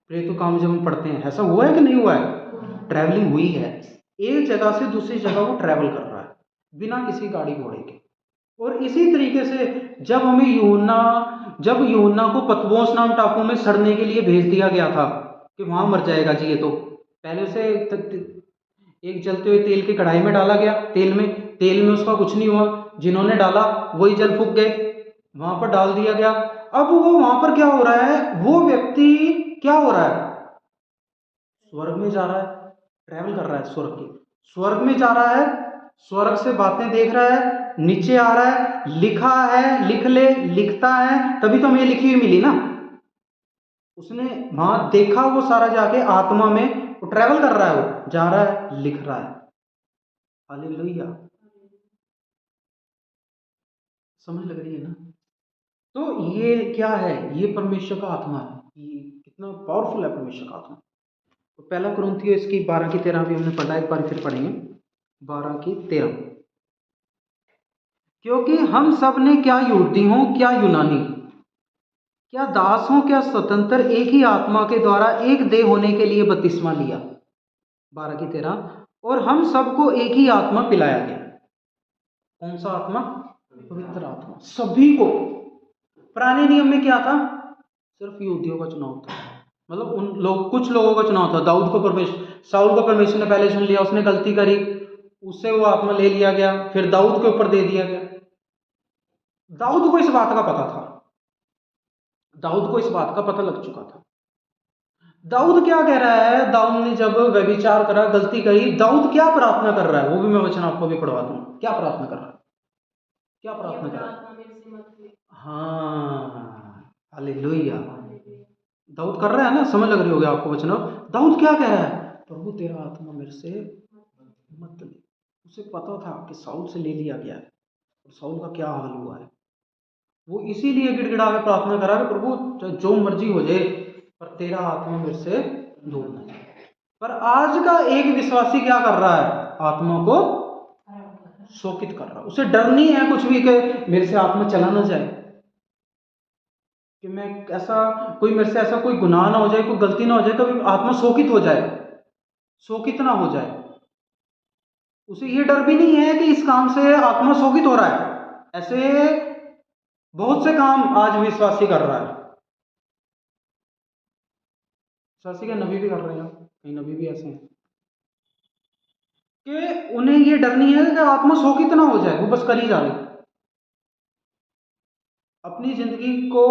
प्रेरितों काम जब हम पढ़ते हैं, ऐसा हुआ है कि नहीं हुआ है? ट्रैवलिंग हुई है, एक जगह से दूसरी जगह वो ट्रैवल कर रहा है बिना किसी गाड़ी घोड़े के। और इसी तरीके से जब जब यूहन्ना को पतमोस नाम टापू में सड़ने के लिए भेज दिया गया था कि वहां मर जाएगा जी, ये तो पहले उसे एक जलते हुए तेल की कढ़ाई में डाला गया, तेल में उसका कुछ नहीं हुआ, जिन्होंने डाला वही जल फूक गए, वहां पर डाल दिया गया। अब वो वहां पर क्या हो रहा है? वो व्यक्ति क्या हो रहा है? स्वर्ग में जा रहा है, ट्रैवल कर रहा है स्वर्ग में जा रहा है, स्वर्ग से बातें देख रहा है, नीचे आ रहा है, लिखा है, लिखता है, तभी तो हमें लिखी हुई मिली ना। उसने वहां देखा, वो सारा जाके आत्मा में वो ट्रैवल कर रहा है, वो जा रहा है, लिख रहा है। हालेलुया। समझ लग रही है ना? तो ये क्या है? ये परमेश्वर का आत्मा है। ये कितना पावरफुल है परमेश्वर का आत्मा। तो पहला कुरिन्थियों इसकी 12:13 भी हमने पढ़ा, एक बार फिर पढ़ेंगे 12:13। क्योंकि हम सब ने, क्या यहूदी हों क्या यूनानी, क्या दास हों क्या स्वतंत्र, एक ही आत्मा के द्वारा एक देह होने के लिए बपतिस्मा लिया। 12:13। और हम सबको एक ही आत्मा पिलाया गया। कौन सा आत्मा? पवित्र आत्मा, सभी को। पुराने नियम में क्या था? सिर्फ यहूदियों का चुनाव था, मतलब उन लोग, कुछ लोगों का चुनाव था। दाऊद को साउल को परमेश्वर ने पहले चुन लिया, उसने गलती करी, उससे वो आत्मा ले लिया गया, फिर दाऊद के ऊपर दे दिया गया। दाऊद को इस बात का पता था, दाऊद को इस बात का पता लग चुका था। दाऊद क्या कह रहा है? दाऊद ने जब व्यभिचार करा, गलती करी, दाऊद क्या प्रार्थना कर रहा है? वो भी मैं वचन आपको भी पढ़वा दूंगा। क्या प्रार्थना कर रहा है? क्या प्रार्थना कर रहा है? हाँ, हालेलुया। दाऊद कर रहा है ना, समझ लग रही होगी आपको वचन। दाऊद क्या कह रहा है? प्रभु तेरा आत्मा मेरे से मत ले। उसे पता था कि साउल से ले लिया गया है और साउल का क्या हाल हुआ है। वो इसीलिए गिड़गिड़ा के प्रार्थना करा कि प्रभु जो मर्जी हो जाए, पर तेरा आत्मा मेरे से दूर न जाए। पर आज का एक विश्वासी क्या कर रहा है? आत्मा को शोकित कर रहा है। उसे डर नहीं है कुछ भी कि मेरे से आत्मा चला ना जाए, कि मैं ऐसा कोई मेरे से ऐसा कोई गुनाह ना हो जाए, कोई गलती ना हो जाए, कभी आत्मा शोकित हो जाए, शोकित ना हो जाए। उसे ये डर भी नहीं है कि इस काम से आत्मा शोकित हो रहा है। ऐसे बहुत से काम आज विश्वासी कर रहा है। विश्वासी का नबी भी कर रहे हैं, कई नबी भी ऐसे हैं कि उन्हें ये डर नहीं है कि आत्मा शोकित ना हो जाए, वो बस कर ही जा रहे, अपनी जिंदगी को,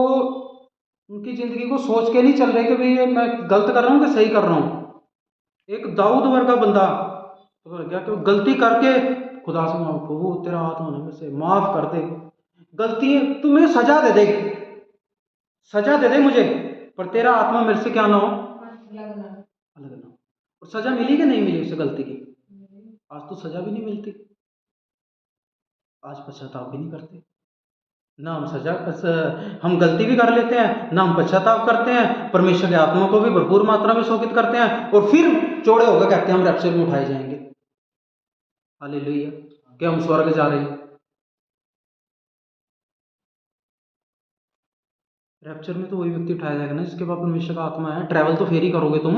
उनकी जिंदगी को सोच के नहीं चल रहे कि भाई मैं गलत कर रहा हूँ कि सही कर रहा हूँ। एक दाऊद वर्गा बंदा तो क्या कि गलती करके खुदा से मांगो, प्रभु तेरा आत्मा मेरे से माफ कर दे, गलती तुम्हें सजा दे दे, सजा दे दे मुझे, पर तेरा आत्मा मेरे से क्या ना हो, अलग ना हो। और सजा मिली कि नहीं मिली उसे गलती की? आज तो सजा भी नहीं मिलती, आज पश्चाताप भी नहीं करते ना हम। हम गलती भी कर लेते हैं ना, हम पश्चाताप करते हैं, परमेश्वर के आत्मा को भी भरपूर मात्रा में शोकित करते हैं, और फिर चौड़े होकर कहते हैं हम रैप्चर में उठाए जाएंगे। हालेलुया, कि हम स्वर्ग जा रहे हैं। रैप्चर में तो वही व्यक्ति उठाया जाएगा ना जिसके पास परमेश्वर का आत्मा है। ट्रैवल तो फेर ही करोगे तुम,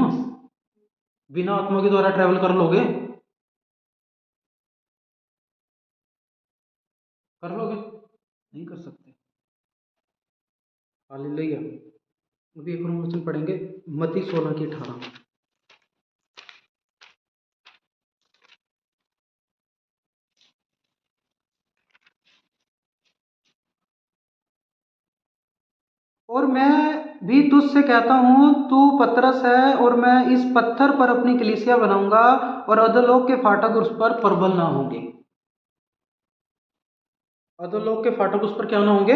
बिना आत्मा के द्वारा ट्रैवल कर लोगे? कर लोगे? नहीं कर सकते। हालेलुया। अभी एक और वचन पढ़ेंगे, मत्ती 16:18। और मैं भी तुझसे कहता हूँ, तू पतरस है, और मैं इस पत्थर पर अपनी कलीसिया बनाऊंगा, और अधोलोक के फाटक उस पर प्रबल ना होंगे। अधोलोक के फाटक उस पर क्या ना होंगे?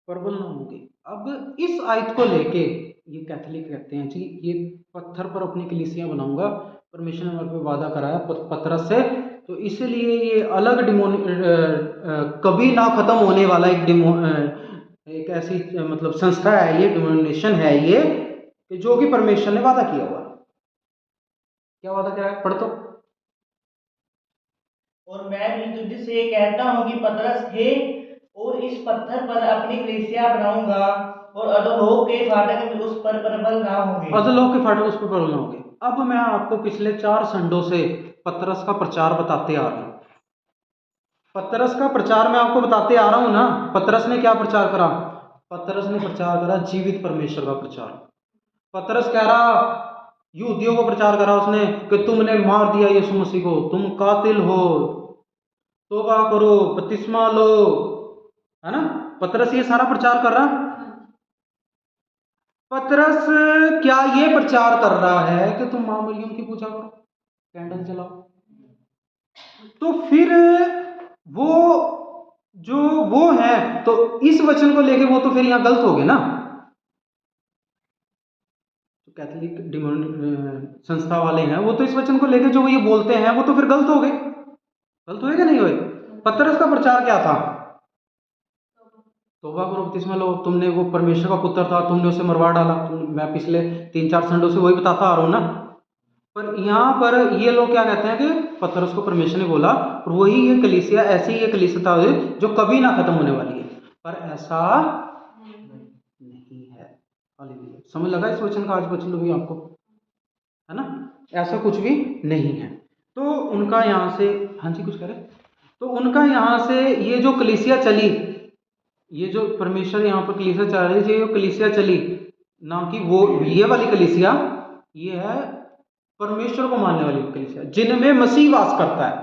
प्रबल ना होंगे। अब इस आयत को लेके ये कैथोलिक कहते हैं जी, ये पत्थर पर अपनी कलीसिया बनाऊंगा, परमेश्वर ने हमारे पे वादा कराया पतरस से, तो इसलिए ये अलग कभी ना खत्म होने वाला एक ऐसी मतलब संस्था है, ये डिमोनिनेशन है ये, कि जो कि परमेश्वर ने वादा किया हुआ। क्या वादा किया है? पढ़ तो। और मैं भी तुझसे कहता हूँ कि पतरस है, और इस पत्थर पर अपनी कलीसिया बनाऊंगा, और अधोलोक के फाटक उस पर प्रबल ना होंगे। अधोलोक के फाटक उस पर प्रबल ना होंगे। अब मैं आपको पिछले 4 संडों से पतरस का प्रचार बताते आ रहा हूँ। पतरस का प्रचार मैं आपको बताते आ रहा हूं ना। पतरस ने क्या प्रचार करा? पतरस ने प्रचार करा जीवित परमेश्वर का प्रचार। पतरस कह रहा, यहूदियों को प्रचार करा उसने कि तुमने मार दिया यीशु मसीह को, तुम कातिल हो, तौबा करो, बपतिस्मा लो, है ना। पतरस ये सारा प्रचार कर रहा। पतरस क्या ये प्रचार कर रहा है कि तुम मां मरियम की पूजा करो, कैंडल जलाओ? तो फिर वो जो वो है, तो इस वचन को लेके वो तो फिर यहां गलत हो गए ना। तो कैथोलिक संस्था वाले हैं, वो तो इस वचन को लेके जो ये बोलते हैं वो तो फिर गलत हो गए। गलत हुए कि नहीं हुए? पतरस का प्रचार क्या था? तौबा करो, बपतिस्मा लो, तुमने वो परमेश्वर का पुत्र था, तुमने उसे मरवा डाला। मैं पिछले 3-4 संडों से वही बताता आ रहा हूं ना। पर यहाँ पर ये लोग क्या कहते हैं कि पतरस को परमेश्वर ने बोला, और वही ये कलीसिया, ऐसी ये कलीसिया जो कभी ना खत्म होने वाली है। पर ऐसा नहीं है। हालेलुया। समझ लगा इस वचन का आज वचन भी आपको, है ना। ऐसा कुछ भी नहीं है। तो उनका यहाँ से, हाँ जी कुछ करें, तो उनका यहाँ से ये जो कलीसिया चली, ये जो परमेश्वर यहाँ पर कलीसिया चला रही है, ये कलीसिया चली ना कि वो ये वाली कलीसिया, ये है परमेश्वर को मानने वाली कलीसिया जिनमें मसीह वास करता है।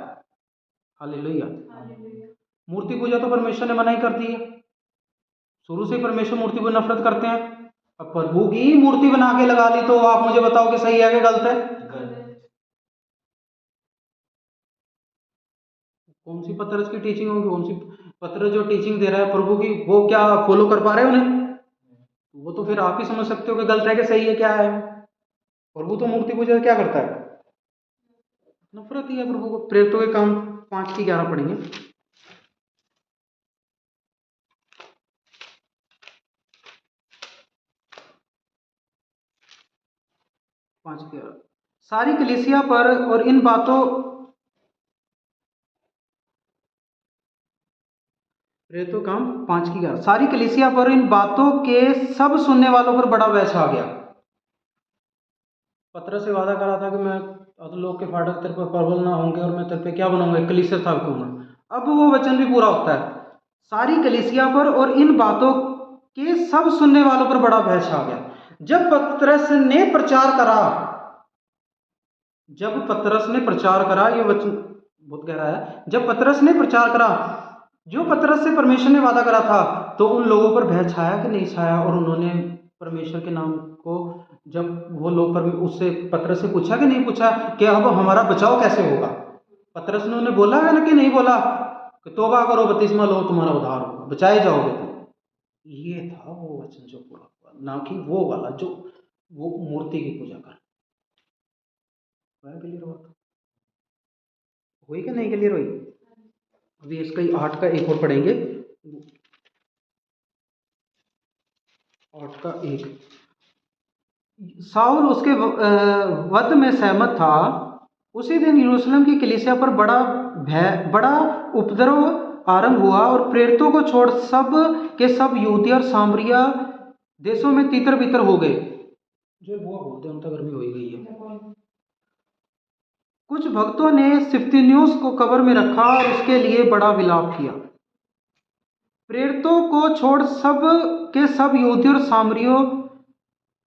हालेलुया। हालेलुया। मूर्ति पूजा तो परमेश्वर ने मना ही कर दी है, शुरू से परमेश्वर मूर्ति को नफरत करते हैं। अब प्रभु की मूर्ति बना के लगा ली, तो आप मुझे बताओ कि सही है कि गलत है? कौन सी पतरस की टीचिंग होगी, कौन सी पतरस जो टीचिंग दे रहा है प्रभु की, वो क्या फॉलो कर पा रहे हैं उन्हें? वो तो फिर आप ही समझ सकते हो कि गलत है कि सही है, क्या है। प्रभु तो मूर्ति पूजा क्या करता है? नफरत ही है प्रभु को। प्रेरितों के काम 5:11 पढ़ेंगे। 5:11 सारी कलीसिया पर और इन बातों, प्रेरितों काम 5:11 सारी कलीसिया पर इन बातों के सब सुनने वालों पर बड़ा वैस आ गया। पतरस से वादा करा था कि मैं अधोलोक के फाटक तेरे पर प्रबल ना होंगे और मैं तेरे पे क्या बनाऊंगा, एक कलीसिया स्थापित करूंगा। अब वो वचन भी पूरा होता है। सारी कलीसिया पर और इन बातों के सब सुनने वालों पर बड़ा भय छा गया। जब पतरस ने प्रचार करा, जब पतरस ने प्रचार करा, ये वचन बहुत गहरा है। जब पतरस ने प्रचार करा, जो पतरस से परमेश्वर ने वादा करा था, तो उन लोगों पर भय छाया कि नहीं छाया? और उन्होंने परमेश्वर के नाम को, जब वो लोग उससे पतरस से पूछा कि नहीं पूछा कि अब हमारा बचाव कैसे होगा? पतरस ने उन्हें बोला है ना कि नहीं बोला कि तौबा करो, बपतिस्मा लो, तुम्हारा उद्धार होगा, बचाए जाओगे तुम। ये था वो वचन जो पूरा हुआ, ना कि वो वाला जो वो मूर्ति की पूजा कर। क्लियर हुआ? हुई कि नहीं क्लियर हुई? अभी इसका 8 का 1 और पढ़ेंगे। 8 का 1 साउल उसके वध में सहमत था। उसी दिन यरूशलेम की कलीसिया पर बड़ा उपद्रव आरंभ हुआ और प्रेरितों को छोड़ सब के सब यहूदी और सामरिया देशों में तितर बितर हो गए। जो बुआ बोलते हैं उनका गर्मी हो ही गई है। कुछ भक्तों ने सिफ्तिनियुस को कब्र में रखा और उसके लिए बड़ा विलाप किया। प्रेरितों को छोड़ सब के सब यहूदी और सामरियों,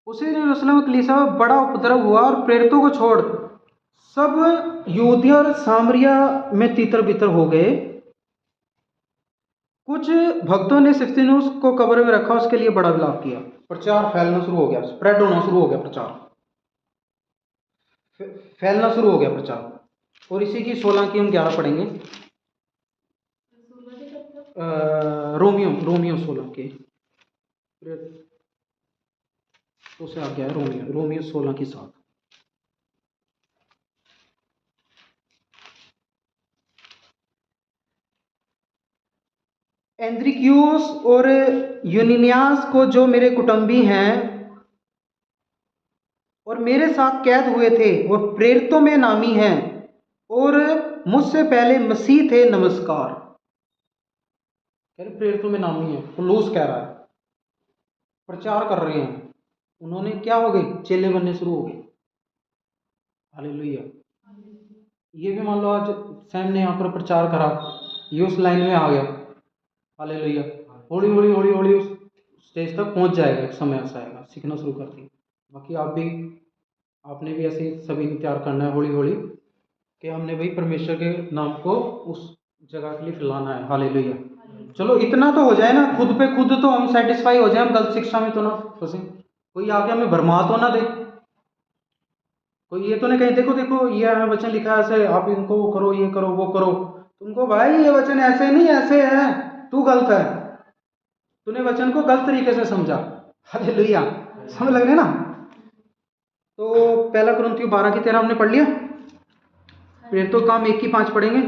उसी दिन यरूशलेम कलीसिया में बड़ा उपद्रव हुआ और प्रेरितों को छोड़ सब यहूदी और सामरिया में तितर बितर हो गए। कुछ भक्तों ने सिफ्तिनुस को कब्र में रखा, उसके लिए बड़ा विलाप किया। प्रचार फैलना शुरू हो गया, स्प्रेड होना शुरू हो गया, प्रचार फैलना शुरू हो गया प्रचार। और इसी की 16 की हम 11 पढ़ेंगे। रोमियो 16 के तो से आ गया है। रोमियो 16 की 7। एंद्रिक्यूस और यूनिनियास को, जो मेरे कुटुंबी हैं और मेरे साथ कैद हुए थे और प्रेरितों में नामी हैं और मुझसे पहले मसीह थे, नमस्कार। प्रेरितों में नामी है, पुलूस कह रहा है, प्रचार कर रहे हैं। उन्होंने क्या हो गए? चेले बनने शुरू हो गए। हालेलुया। ये भी मान लो आज सैम ने यहाँ पर प्रचार करा, ये उस लाइन में आ गया। हालेलुया। हौली हौली हौली हौली उस स्टेज तक पहुँच जाएगा, एक समय ऐसा आएगा, सीखना शुरू कर दी। बाकी आपने भी ऐसे सभी ने तैयार करना है हौली हौली, कि हमने भाई परमेश्वर के नाम को उस जगह के लिए फैलाना है। हालेलुया। चलो इतना तो हो जाए ना, खुद पे खुद तो हम सेटिस्फाई हो जाए, हम गलत शिक्षा में तो ना फंसे, कोई आके हमें भरमा तो ना दे, कोई ये तो नहीं कहीं देखो देखो ये वचन लिखा है ऐसे, आप इनको करो, ये करो, वो करो। तुमको भाई ये वचन ऐसे नहीं, ऐसे है, तू गलत है, तूने वचन को गलत तरीके से समझा। हालेलुया। समझ लग रहे ना? तो 1 कुरिन्थियों 12 की 13 हमने पढ़ लिया। फिर तो काम 1 की 5 पढ़ेंगे।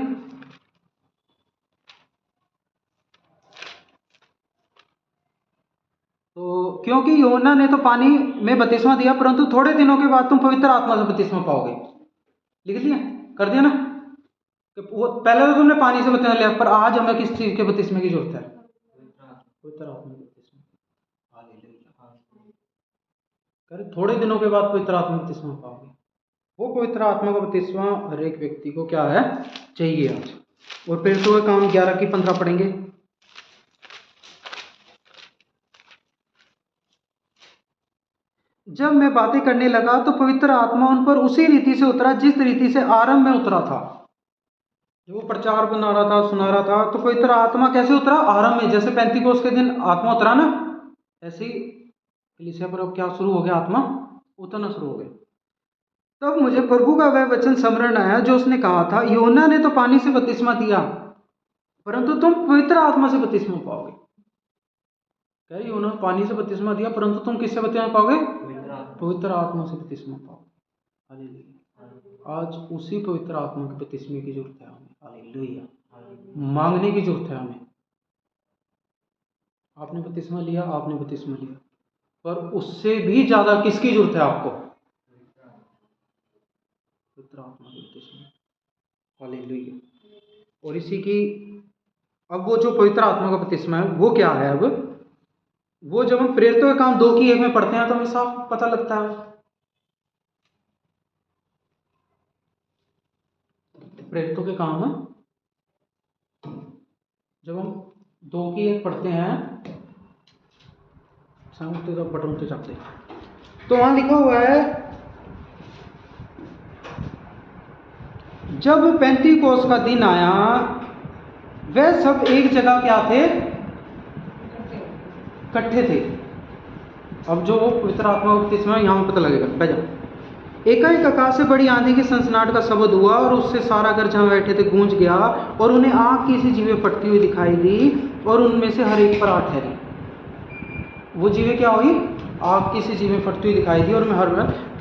तो क्योंकि यूहन्ना ने तो पानी में बपतिस्मा दिया, परंतु थोड़े दिनों के बाद तुम पवित्र आत्मा से बपतिस्मा पाओगे। लिख दिया, कर दिया ना? वो पहले तो तुमने पानी से बपतिस्मा लिया, पर आज हमें किस चीज के बपतिस्मे की जरूरत है? पवित्र आत्मा के बपतिस्मे। हालेलुया। थोड़े दिनों के बाद पवित्र आत्मा बपतिस्मा पाओगे। वो पवित्र आत्मा का बपतिस्मा हर एक व्यक्ति को क्या है, चाहिए आज। और प्रेरितों के काम 11 की 15 पढ़ेंगे। जब मैं बातें करने लगा तो पवित्र आत्मा उन पर उसी रीति से उतरा जिस रीति से आरंभ में उतरा था। जब वो प्रचार बना रहा था, सुना रहा था, तो पवित्र आत्मा कैसे उतरा? आरंभ में, जैसे पेंतीकोस्त के दिन आत्मा उतरा ना, ऐसे ही कलीसिया पर अब क्या शुरू हो गया? आत्मा उतरना शुरू हो गया। तब मुझे प्रभु का वह वचन स्मरण आया जो उसने कहा था, यूहन्ना ने तो पानी से बपतिस्मा दिया, परंतु तुम पवित्र आत्मा से बपतिस्मा पाओगे। कह रही यूहन्ना पानी से बपतिस्मा दिया, परंतु तुम किससे बपतिस्मा पाओगे? पवित्र आत्मा से बपतिस्मा पाओगे। हालेलुया। आज उसी पवित्र आत्मा के बपतिस्मे की जरूरत है हमें। हालेलुया। मांगने की जरूरत है हमें। आपने बपतिस्मा लिया, आपने बपतिस्मा लिया, पर उससे भी ज्यादा किसकी जरूरत है आपको? पवित्र आत्मा के बपतिस्मा। हालेलुया। और इसी की अब वो जो पवित्र आत्मा का बपतिस्मा है वो क्या है? अब वो जब हम प्रेरितों के काम 2:1 में पढ़ते हैं तो हमें साफ पता लगता है। प्रेरितों के काम जब हम 2:1 पढ़ते हैं, बटन तो जाते तो वहां लिखा हुआ है, जब पेंतीकोस्त का दिन आया वह सब एक जगह क्या थे? इकट्ठे थे। अब जो पवित्र आत्मा का बपतिस्मा यहां पता लगेगा। बैठ एकाएक आकाश से बड़ी आंधी की सनसनाहट का शब्द हुआ और उससे सारा घर जहां बैठे थे गूंज गया, और उन्हें आग की सी जीवें फटती हुई दिखाई दी, और उनमें से हर एक पर आग ठहरी। वो जीवें क्या हुई? आग की सी जीवें फटती हुई दिखाई दी, और मैं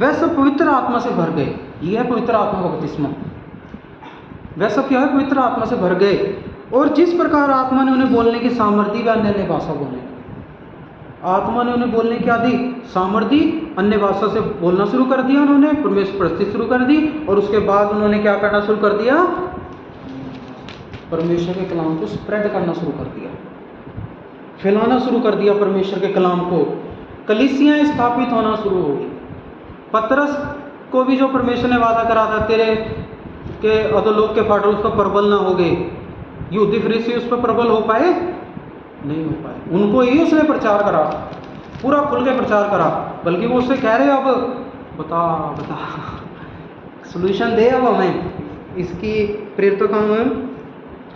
वह सब पवित्र आत्मा से भर गए। यह है पवित्र आत्मा का बपतिस्मा। वह सब क्या है? पवित्र आत्मा से भर गए, और जिस प्रकार आत्मा ने उन्हें बोलने की सामर्थ्य दी, वह अन्य भाषा बोलने। आत्मा ने उन्हें बोलने क्या दी? सामर्थ्य। अन्य भाषा से बोलना शुरू कर दिया उन्होंने, परमेश्वर प्रस्तुति शुरू कर दी, और उसके बाद उन्होंने क्या करना शुरू कर दिया? परमेश्वर के कलाम को स्प्रेड करना शुरू कर दिया, फैलाना शुरू कर दिया परमेश्वर के कलाम को। कलीसियाएं स्थापित होना शुरू हो गई। पतरस को भी जो परमेश्वर ने वादा करा था, तेरे के अधोलोक के फाटक उस पर प्रबल ना हो गए, यहूदी फरीसी उस पर प्रबल हो पाए? नहीं हो पाए। उनको ही उसने प्रचार करा, पूरा खुल के प्रचार करा, बल्कि वो उससे कह रहे अब बता सॉल्यूशन दे अब हमें इसकी। प्रेरितों का हम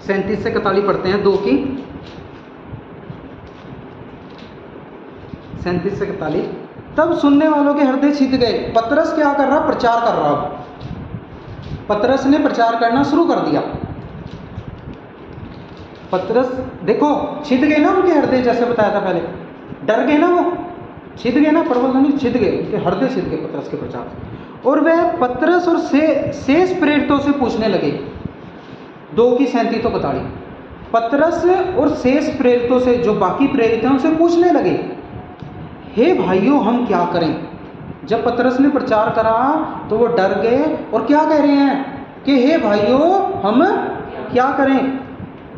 37 से 41 पढ़ते हैं, 2 की 37 से 41। तब सुनने वालों के हृदय छिद गए। पतरस क्या कर रहा? प्रचार कर रहा। अब पतरस ने प्रचार करना शुरू कर दिया। पतरस देखो छिद गए ना उनके हृदय, जैसे बताया था पहले, डर गए ना, वो छिद गए ना, प्रबल नहीं छिद गए, उनके हृदय छिद गए पतरस के प्रचार से। और वह पतरस और शेष प्रेरितों से पूछने लगे। 2 की 37 तो 41। पतरस और शेष प्रेरितों से, जो बाकी प्रेरित हैं, उनसे पूछने लगे, हे भाइयों हम क्या करें? जब पतरस ने प्रचार करा तो वो डर गए और क्या कह रहे हैं कि हे भाइयों हम क्या करें?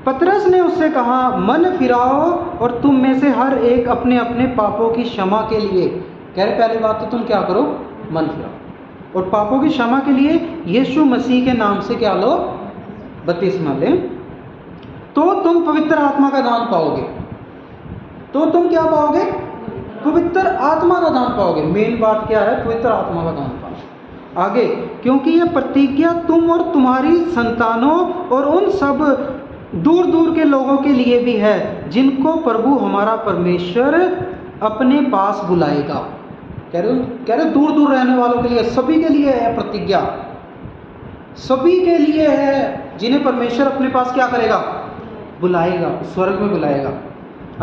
पतरस ने उससे कहा, मन फिराओ और तुम में से हर एक अपने अपने पापों की क्षमा के लिए, कह रहे पहली बात तो तुम क्या करो? मन फिराओ, और पापों की क्षमा के लिए यीशु मसीह के नाम से क्या लो? बपतिस्मा ले, तो तुम पवित्र आत्मा का दान पाओगे। तो तुम क्या पाओगे? पवित्र आत्मा का दान पाओगे। मेन बात क्या है? पवित्र आत्मा का दान पाओगे। आगे, क्योंकि यह प्रतिज्ञा तुम और तुम्हारी संतानों और उन सब दूर दूर के लोगों के लिए भी है, जिनको प्रभु हमारा परमेश्वर अपने पास बुलाएगा। कह रहे दूर दूर रहने वालों के लिए, सभी के लिए है प्रतिज्ञा, सभी के लिए है जिन्हें परमेश्वर अपने पास क्या करेगा? बुलाएगा, स्वर्ग में बुलाएगा।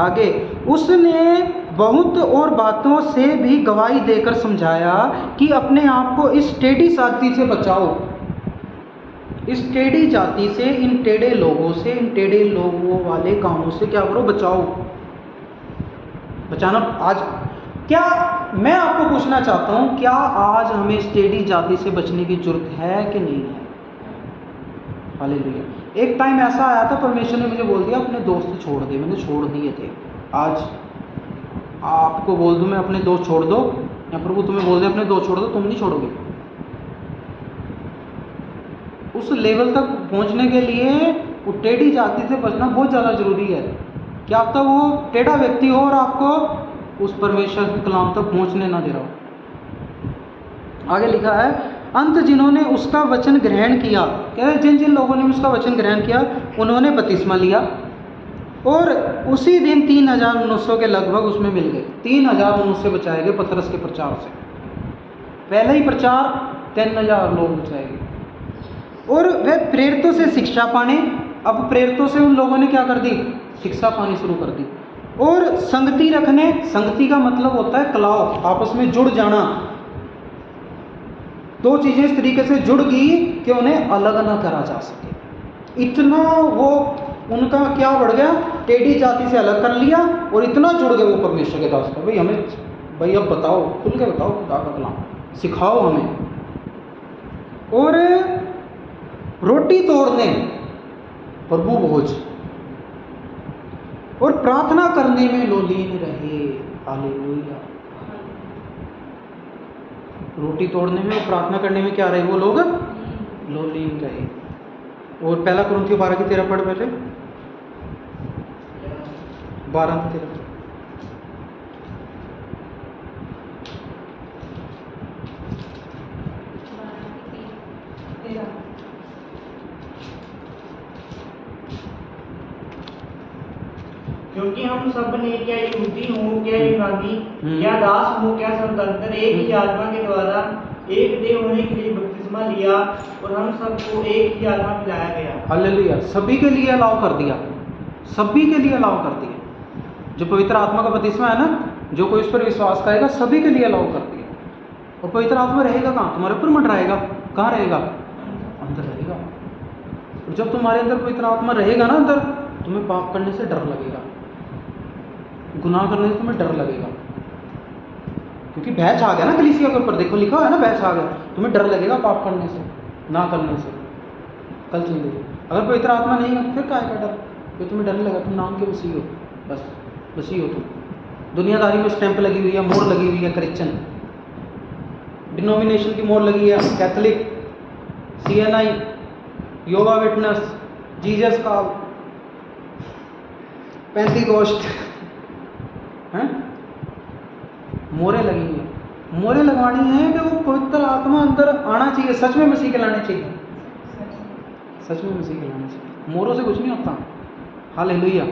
आगे, उसने बहुत और बातों से भी गवाही देकर समझाया कि अपने आप को इस टेढ़ी जाति से बचाओ। इस टेढ़ी जाति से, इन टेढ़े लोगों से, इन टेढ़े लोगों वाले कामों से क्या करो? बचाओ। बचाना आज क्या, मैं आपको पूछना चाहता हूं, क्या आज हमें इस टेढ़ी जाति से बचने की जरूरत है कि नहीं है? हालेलुया। एक टाइम ऐसा आया था, परमेश्वर ने मुझे बोल दिया अपने दोस्त छोड़ दे, मैंने छोड़ दिए थे। आज आपको बोल दूं मैं अपने दोस्त छोड़ दो, या प्रभु तुम्हें बोल दे अपने दोस्त छोड़ दो, तुम नहीं छोड़ोगे। उस लेवल तक पहुंचने के लिए वो टेढ़ी जाति से बचना बहुत ज़्यादा ज़रूरी है। क्या अब तक वो टेढ़ा व्यक्ति हो और आपको उस परमेश्वर के कलाम तक पहुंचने ना दे रहा हो। आगे लिखा है, अंत जिन्होंने उसका वचन ग्रहण किया, कह रहे जिन जिन लोगों ने उसका वचन ग्रहण किया उन्होंने बपतिस्मा लिया और उसी दिन 3000 मनुष्यों के लगभग उसमें मिल गए। 3000 मनुष्य बचाए गए पतरस के प्रचार से। पहले ही प्रचार 3000 लोग बचाए गए। और वह प्रेरितों से शिक्षा पाने, अब प्रेरितों से उन लोगों ने क्या कर दी, शिक्षा पानी शुरू कर दी। और संगति रखने, संगति का मतलब होता है कलाव, आपस में जुड़ जाना। दो चीजें इस तरीके से जुड़ गई कि उन्हें अलग ना करा जा सके। इतना वो उनका क्या बढ़ गया, टेढ़ी जाति से अलग कर लिया और इतना जुड़ गए वो परमेश्वर के दास पर, भाई हमें, भाई अब बताओ, खुल के बताओ खुदा का कलाम, सिखाओ हमें। और रोटी तोड़ने, प्रभु भोज, और प्रार्थना करने में लोलीन रहे। हालेलुया। रोटी तोड़ने में और प्रार्थना करने में क्या रहे वो लोग, लोलीन रहे। और पहला कुरिन्थियों 12:13 पढ़ बैठे, 12:13। क्योंकि हम सब ने, क्या यहूदी हो क्या यूनानी, क्या दास हो क्या स्वतंत्र, एक ही आत्मा के द्वारा एक देह होने के लिए बपतिस्मा लिया और हम सबको एक ही आत्मा पिलाया गया। हालेलुया। सभी के लिए अलाउ कर दिया, सभी के लिए अलाउ कर दिया। जो पवित्र आत्मा का बपतिस्मा है ना, जो कोई उस पर विश्वास करेगा सभी के लिए अलाउ कर दिया। और पवित्र आत्मा रहेगा कहाँ, तुम्हारे ऊपर मंडराएगा। कहाँ रहेगा, अंदर रहेगा। और जब तुम्हारे अंदर पवित्र आत्मा रहेगा ना अंदर, तुम्हें पाप करने से डर लगेगा, गुनाह करने से तुम्हें डर लगेगा, क्योंकि भय छा गया ना कलीसिया के ऊपर। देखो लिखा है ना, भय छा गया, तुम्हें डर लगेगा पाप करने से, ना करने से। कल जिंदगी अगर पवित्र आत्मा नहीं है फिर काय का डर, फिर तुम्हें डर नहीं लगा, तुम नाम के मसीह हो, बस मसीह हो तुम। दुनियादारी में स्टैंप लगी हुई है, मोहर लगी हुई है, क्रिश्चियन डिनोमिनेशन की मोहर लगी है, Catholic, CNI, yoga witness, Jesus का, पेंटिकोस्ट हैं, मोहरें लगी हुई हैं। मोहरें लगवानी है कि वो पवित्र आत्मा अंदर आना चाहिए, सच में मसीह के लाने चाहिए, सच में मसीह के लाने चाहिए। मोहरों से कुछ नहीं होता। हालेलुया।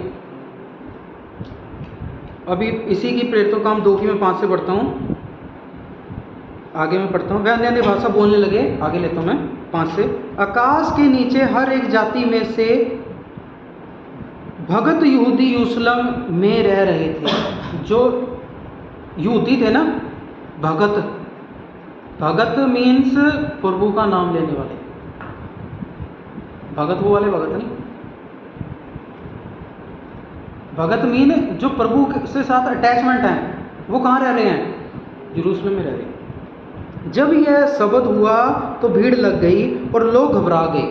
अभी इसी की प्रेरितों काम 2 की मैं 5 से पढ़ता हूँ, आगे मैं पढ़ता हूँ। वह अन्य अन्य भाषा बोलने लगे, आगे लेता हूँ मैं 5 से। आकाश के नीचे हर एक जाति में से भगत यहूदी यरूशलेम में रह रहे थे। जो यहूदी थे ना, भगत, भगत मीन्स प्रभु का नाम लेने वाले। भगत वो वाले भगत नहीं, भगत मीन जो प्रभु से साथ अटैचमेंट है। वो कहाँ रह रहे हैं, यरूशलेम में रह रहे हैं। जब यह शब्द हुआ तो भीड़ लग गई और लोग घबरा गए।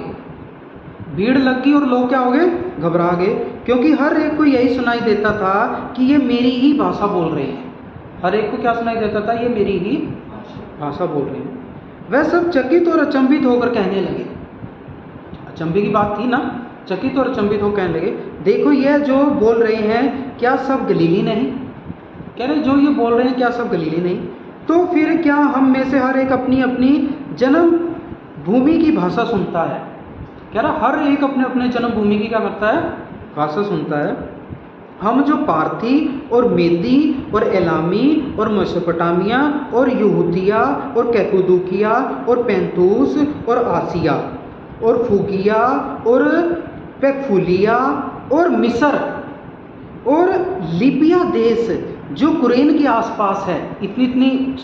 भीड़ लग गई और लोग क्या हो गए, घबरा गए, क्योंकि हर एक को यही सुनाई देता था कि ये मेरी ही भाषा बोल रहे हैं। हर एक को क्या सुनाई देता था, ये मेरी ही भाषा बोल रहे हैं। वह सब चकित और अचंभित होकर कहने लगे। अचंभे की बात थी ना, चकित और अचंभित होकर कहने लगे, देखो यह जो बोल रहे हैं क्या सब गलीली नहीं। कह रहे जो ये बोल रहे हैं क्या सब गलीली नहीं। तो फिर क्या हम में से हर एक अपनी अपनी जन्म भूमि की भाषा सुनता है। कह रहा हर एक अपने अपने जन्म भूमि की क्या करता है, भाषा सुनता है। हम जो पार्थी और मेदी और एलामी और मेसोपोटामिया और यहूदिया और कैपुदुकिया और पैंतूस और आसिया और फुगिया और पेफुलिया और मिस्र और लीबिया देश जो कुरेन के आसपास है, इतनी इतनी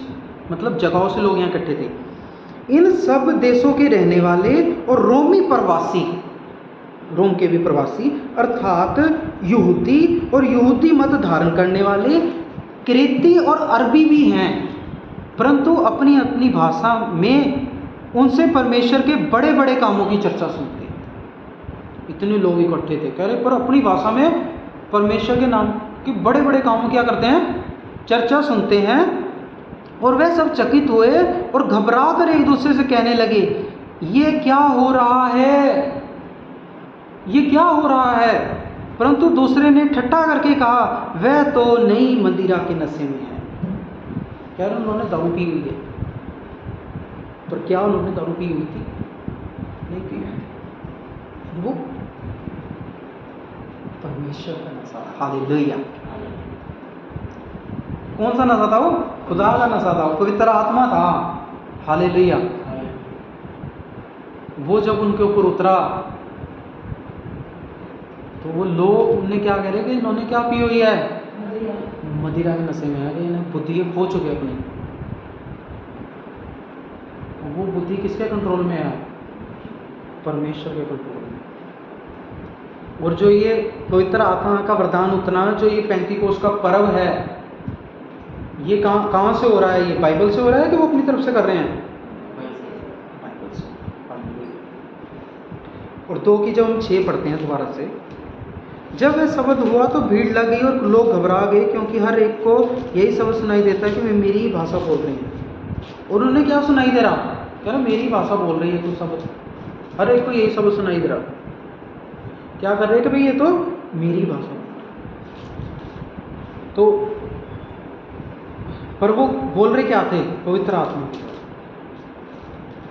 मतलब जगहों से लोग यहाँ इकट्ठे थे, इन सब देशों के रहने वाले और रोमी प्रवासी, रोम के भी प्रवासी अर्थात यहूदी और यहूदी मत धारण करने वाले क्रेती और अरबी भी हैं, परंतु अपनी अपनी भाषा में उनसे परमेश्वर के बड़े बड़े कामों की चर्चा सुनते हैं। इतने लोग इकट्ठे थे, कह रहे पर अपनी भाषा में परमेश्वर के नाम के बड़े बड़े कामों क्या करते हैं, चर्चा सुनते हैं। और वह सब चकित हुए और घबरा कर एक दूसरे से कहने लगे, ये क्या हो रहा है, ये क्या हो रहा है। परंतु दूसरे ने ठट्ठा करके कहा, वह तो नई मदिरा के नशे में है। कह रहे उन्होंने दारू पी हुई है। पर क्या उन्होंने दारू पी हुई थी? नहीं पी हुई। वो परमेश्वर का नशा, हालेलुया। कौन सा नशा था वो? खुदा का नशा था, पवित्र आत्मा था, हालेलुया। वो जब उनके ऊपर उतरा तो वो लोग उन्हें क्या कह रहे कि इन्होंने क्या पी हुई है? मदिरा के नशे में है, कि इन्हें बुद्धि खो चुके अपनी। वो बुद्धि किसके कंट्रोल में है? परमेश्वर के कंट्रोल में। और जो ये पवित्र आत्मा का वरदान उतना, जो ये पेंतीकोस्त का पर्व है, ये कहाँ से हो रहा है? ये बाइबल से हो रहा है कि वो अपनी तरफ से कर रहे हैं? बाइबल से। और 2 की जब हम 6 पढ़ते हैं दोबारा से, जब वह शब्द हुआ तो भीड़ लग गई और लोग घबरा गए, क्योंकि हर एक को यही शब्द सुनाई देता है कि वे मेरी ही भाषा बोल रहे हैं। और उन्हें क्या सुनाई दे रहा? कह रहा मेरी भाषा बोल रही है तू शब्द, हर एक को यही शब्द सुनाई दे रहा। क्या कर रहे हैं कि भाई ये तो मेरी भाषा। तो पर वो बोल रहे क्या थे? पवित्र आत्मा,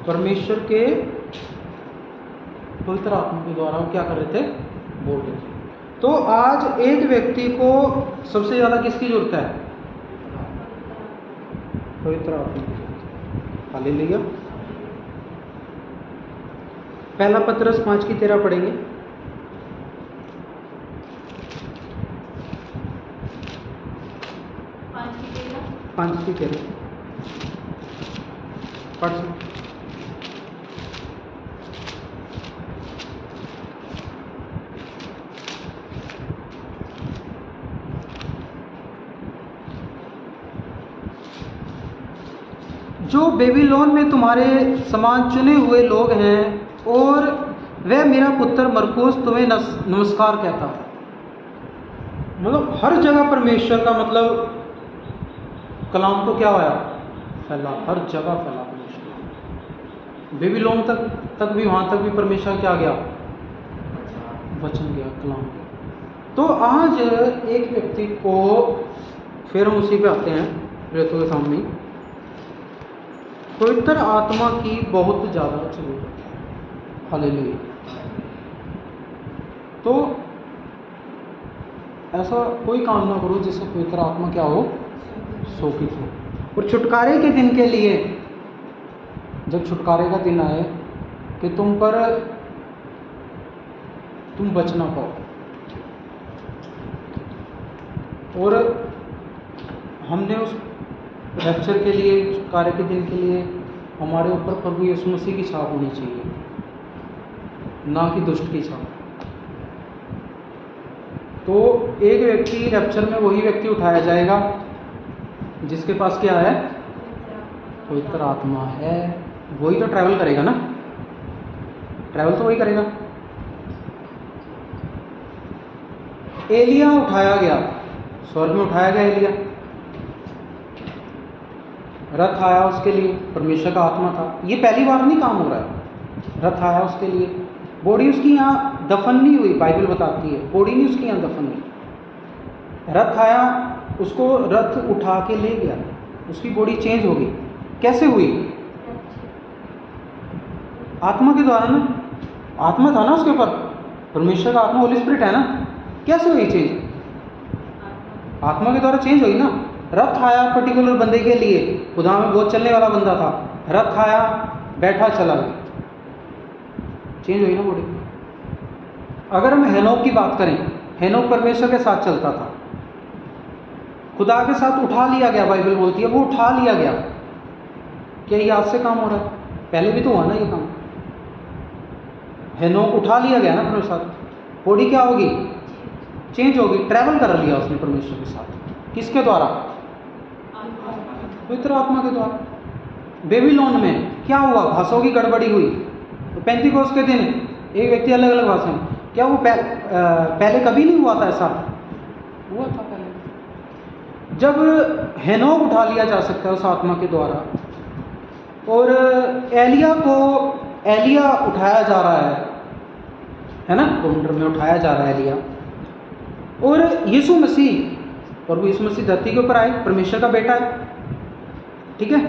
परमेश्वर के पवित्र आत्मा के द्वारा वो क्या कर रहे थे? बोल रहे थे। तो आज एक व्यक्ति को सबसे ज्यादा किसकी जरूरत है? पवित्र आत्मा की जरूरत। हालेलुया। पहला पत्रस 5:13 पढ़ेंगे। 5:13 पढ़ सकते। जो बेबीलोन में तुम्हारे समान चुने हुए लोग हैं, और वह मेरा पुत्र मरकुस तुम्हें नमस्कार कहता है। मतलब हर जगह परमेश्वर का मतलब कलाम तो क्या होया? फैला, हर जगह फैला परमेश्वर। बेबीलोन तक भी, वहाँ तक भी परमेश्वर क्या गया? वचन गया, कलाम गया। तो आज एक व्यक्ति को, फिर हम उसी पे आते हैं रेतों के सामने, पवित्र आत्मा की बहुत ज़्यादा जरूरत है। हालेलुया। तो ऐसा कोई काम ना करो जिससे पवित्र आत्मा क्या हो? शोकित हो। और छुटकारे के दिन के लिए, जब छुटकारे का दिन आए कि तुम बच ना पाओ, और हमने उस रैप्चर के लिए, छुटकारे के दिन के लिए हमारे ऊपर प्रभु यीशु मसीह की छाप होनी चाहिए, ना कि दुष्ट की छाप। तो एक व्यक्ति रैप्चर में वही व्यक्ति उठाया जाएगा जिसके पास क्या है? पवित्र आत्मा है। वही तो ट्रैवल करेगा ना, ट्रैवल तो वही करेगा। एलिया उठाया गया, स्वर्ग में उठाया गया एलिया, रथ आया उसके लिए, परमेश्वर का आत्मा था। ये पहली बार नहीं काम हो रहा है। रथ आया उसके लिए, बॉडी उसकी यहाँ दफन नहीं हुई, बाइबल बताती है बॉडी नहीं उसकी यहाँ दफन हुई। रथ आया, उसको रथ उठा के ले गया, उसकी बॉडी चेंज हो गई। कैसे हुई? आत्मा के द्वारा ना, आत्मा था ना उसके ऊपर, परमेश्वर का आत्मा, होली स्पिरिट है ना। कैसे हुई चेंज? आत्मा के द्वारा चेंज हुई ना। रथ आया पर्टिकुलर बंदे के लिए, खुदा में बहुत चलने वाला बंदा था, रथ आया, बैठा, चला गया, चेंज हुई ना बॉडी। अगर हम हेनोक की बात करें, हेनोक परमेश्वर के साथ चलता था, खुदा के साथ उठा लिया गया, बाइबल बोलती है वो उठा लिया गया। क्या ये आज से काम हो रहा है? पहले भी तो हुआ ना ये काम। हेनोक उठा लिया गया ना परमेश्वर के साथ, बॉडी क्या होगी? चेंज होगी, ट्रैवल कर लिया उसने परमेश्वर के साथ। किसके द्वारा? पवित्र आत्मा के द्वारा। बेबीलोन में क्या हुआ? भाषाओं की गड़बड़ी हुई। तो पेंतीकोस्त के दिन एक व्यक्ति अलग अलग भाषा में, क्या वो पहले कभी नहीं हुआ था? ऐसा हुआ था पहले, जब हेनोक उठा लिया जा सकता है उस आत्मा के द्वारा। और एलिया को एलिया उठाया जा रहा है ना, समुद्र में उठाया जा रहा है एलिया। और यीशु मसीह, प्रभु यीशु मसीह धरती के ऊपर आए, परमेश्वर का बेटा है, ठीक है,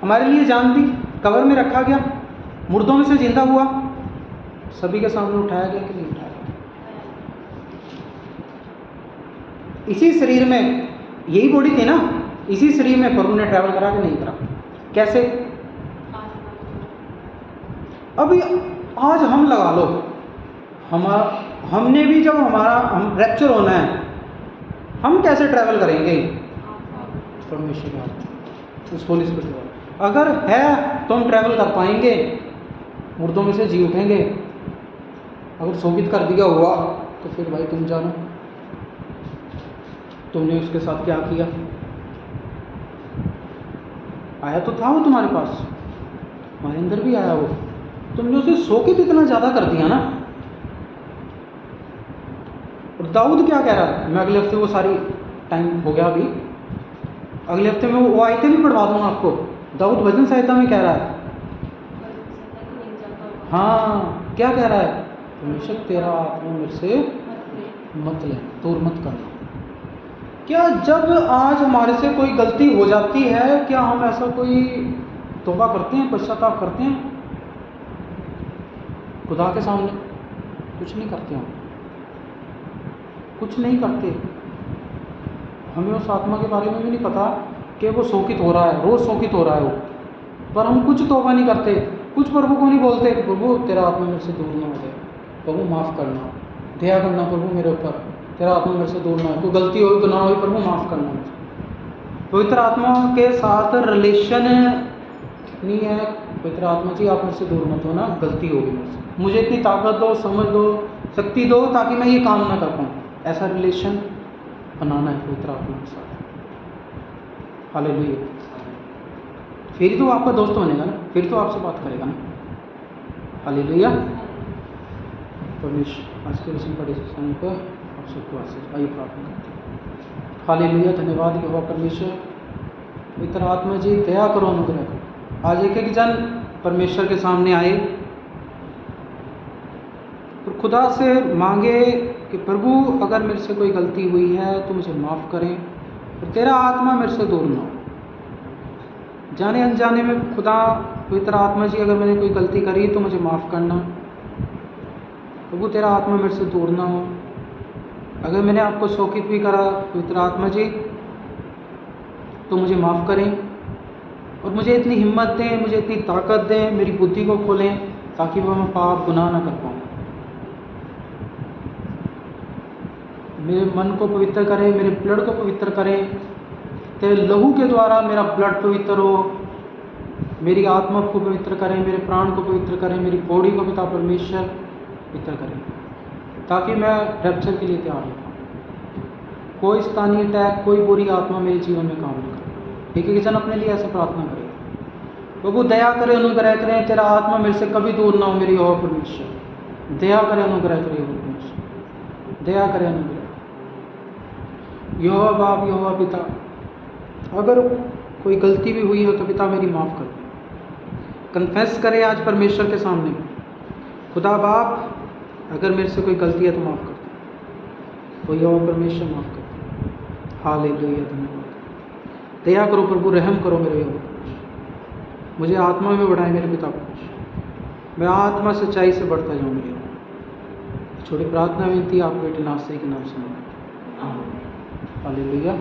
हमारे लिए जान दी, कब्र में रखा गया, मुर्दों में से जिंदा हुआ, सभी के सामने उठाया गया कि नहीं उठाया गया? इसी शरीर में, यही बॉडी थी ना, इसी शरीर में प्रभु ने ट्रैवल करा कि नहीं करा? कैसे? अभी आज हम लगा लो, हमने भी जब हम रैप्चर होना है, हम कैसे ट्रैवल करेंगे? परमेश्वर के हाथ, उस होली स्पिरिट द्वारा। अगर है तो हम ट्रैवल कर पाएंगे, मुर्दों में से जी उठेंगे। अगर शोभित कर दिया हुआ तो फिर भाई तुम जानो तुमने उसके साथ क्या किया। आया तो था वो तुम्हारे पास, हमारे अंदर भी आया वो, तुमने उसे शोकित इतना ज़्यादा कर दिया ना। और दाऊद क्या कह रहा है, मैं अगले हफ्ते वो सारी टाइम हो गया अभी, अगले हफ्ते में वो आयतें भी पढ़वा दूंगा आपको। दाऊद भजन संहिता में कह रहा है, हाँ क्या कह रहा है, परमेश्वर तेरा आत्मा मेरे से मत ले, दूर मत करना। क्या जब आज हमारे से कोई गलती हो जाती है, क्या हम ऐसा कोई तौबा करते हैं, पश्चाताप करते हैं खुदा के सामने? कुछ नहीं करते हम, कुछ नहीं करते। हमें उस आत्मा के बारे में भी नहीं पता कि वो शोकित हो रहा है, रोज़ शोकित हो रहा है वो, पर हम कुछ तौबा नहीं करते, कुछ प्रभु को नहीं बोलते कि प्रभु तेरा आत्मा मेरे से दूर ना हो जाए, प्रभु माफ़ करना, दया करना प्रभु मेरे ऊपर, तेरा आत्मा मेरे से दूर ना हो, कोई गलती हो गुनाह हो प्रभु माफ़ करना मुझे। पवित्र आत्मा के साथ रिलेशन नहीं है, पवित्र आत्मा जी आप मेरे से दूर मत होना, गलती होगी मुझसे, मुझे इतनी ताकत दो, समझ दो, शक्ति दो ताकि मैं ये काम ना कर पाऊँ। ऐसा रिलेशन बनाना है पवित्र आत्मा के साथ। हालेलुया। फिर तो आपका दोस्त बनेगा ना, फिर तो आपसे बात करेगा ना। हालेलुया। परमेश्वर आज के वचन पढ़े समय पर आप सबको आशीष। आइए प्रार्थना करते हैं। हालेलुया। धन्यवाद यहोवा परमेश्वर, पवित्र आत्मा जी दया करो, अनुग्रह करो। आज एक एक जन परमेश्वर के सामने आए और खुदा से मांगे कि प्रभु अगर मेरे से कोई गलती हुई है तो मुझे माफ़ करें और तेरा आत्मा मेरे से दूर ना हो। जाने अनजाने में खुदा पवित्र आत्मा जी अगर मैंने कोई गलती करी तो मुझे माफ़ करना, प्रभु तेरा आत्मा मेरे से दूर ना हो। अगर मैंने आपको शोकित भी करा पवित्र आत्मा जी तो मुझे माफ़ करें और मुझे इतनी हिम्मत दें, मुझे इतनी ताकत दें, मेरी बुद्धि को खोलें ताकि वह मैं पाप गुनाह ना कर पाऊँ। मेरे मन को पवित्र करें, मेरे ब्लड को पवित्र करें, तेरे लहू के द्वारा मेरा ब्लड पवित्र हो, मेरी आत्मा को पवित्र करें, मेरे प्राण को पवित्र करें, मेरी बॉडी को पिता परमेश्वर पवित्र करें ताकि मैं रैप्चर के लिए तैयार हो पाऊँ। कोई स्थानीय अटैक, कोई बुरी आत्मा मेरे जीवन में काम न करे। एक एक जन अपने लिए ऐसे प्रार्थना करे, प्रभु दया करे, अनुग्रह करें, तेरा आत्मा मेरे से कभी दूर ना हो। मेरी यहोवा परमेश्वर दया करे, अनुग्रह करे, यहोवा परमेश्वर दया करे, अनुग्रह। यहोवा बाप, यहोवा पिता, अगर कोई गलती भी हुई हो तो पिता मेरी माफ़ कर दे। कन्फेस करे आज परमेश्वर के सामने, खुदा बाप अगर मेरे से कोई गलती है तो माफ़ कर दे, तो यहोवा परमेश्वर माफ़ कर दे। हालेलुया। धन्यवाद। दया करो प्रभु, रहम करो मेरे यहोवा, मुझे आत्मा में बढ़ाए मेरे पिता परमेश्वर, मैं आत्मा सच्चाई से बढ़ता जाऊँ मेरे यहोवा। छोटी प्रार्थना विनती आप बेटे नासरी के नाम से। हालेलुया।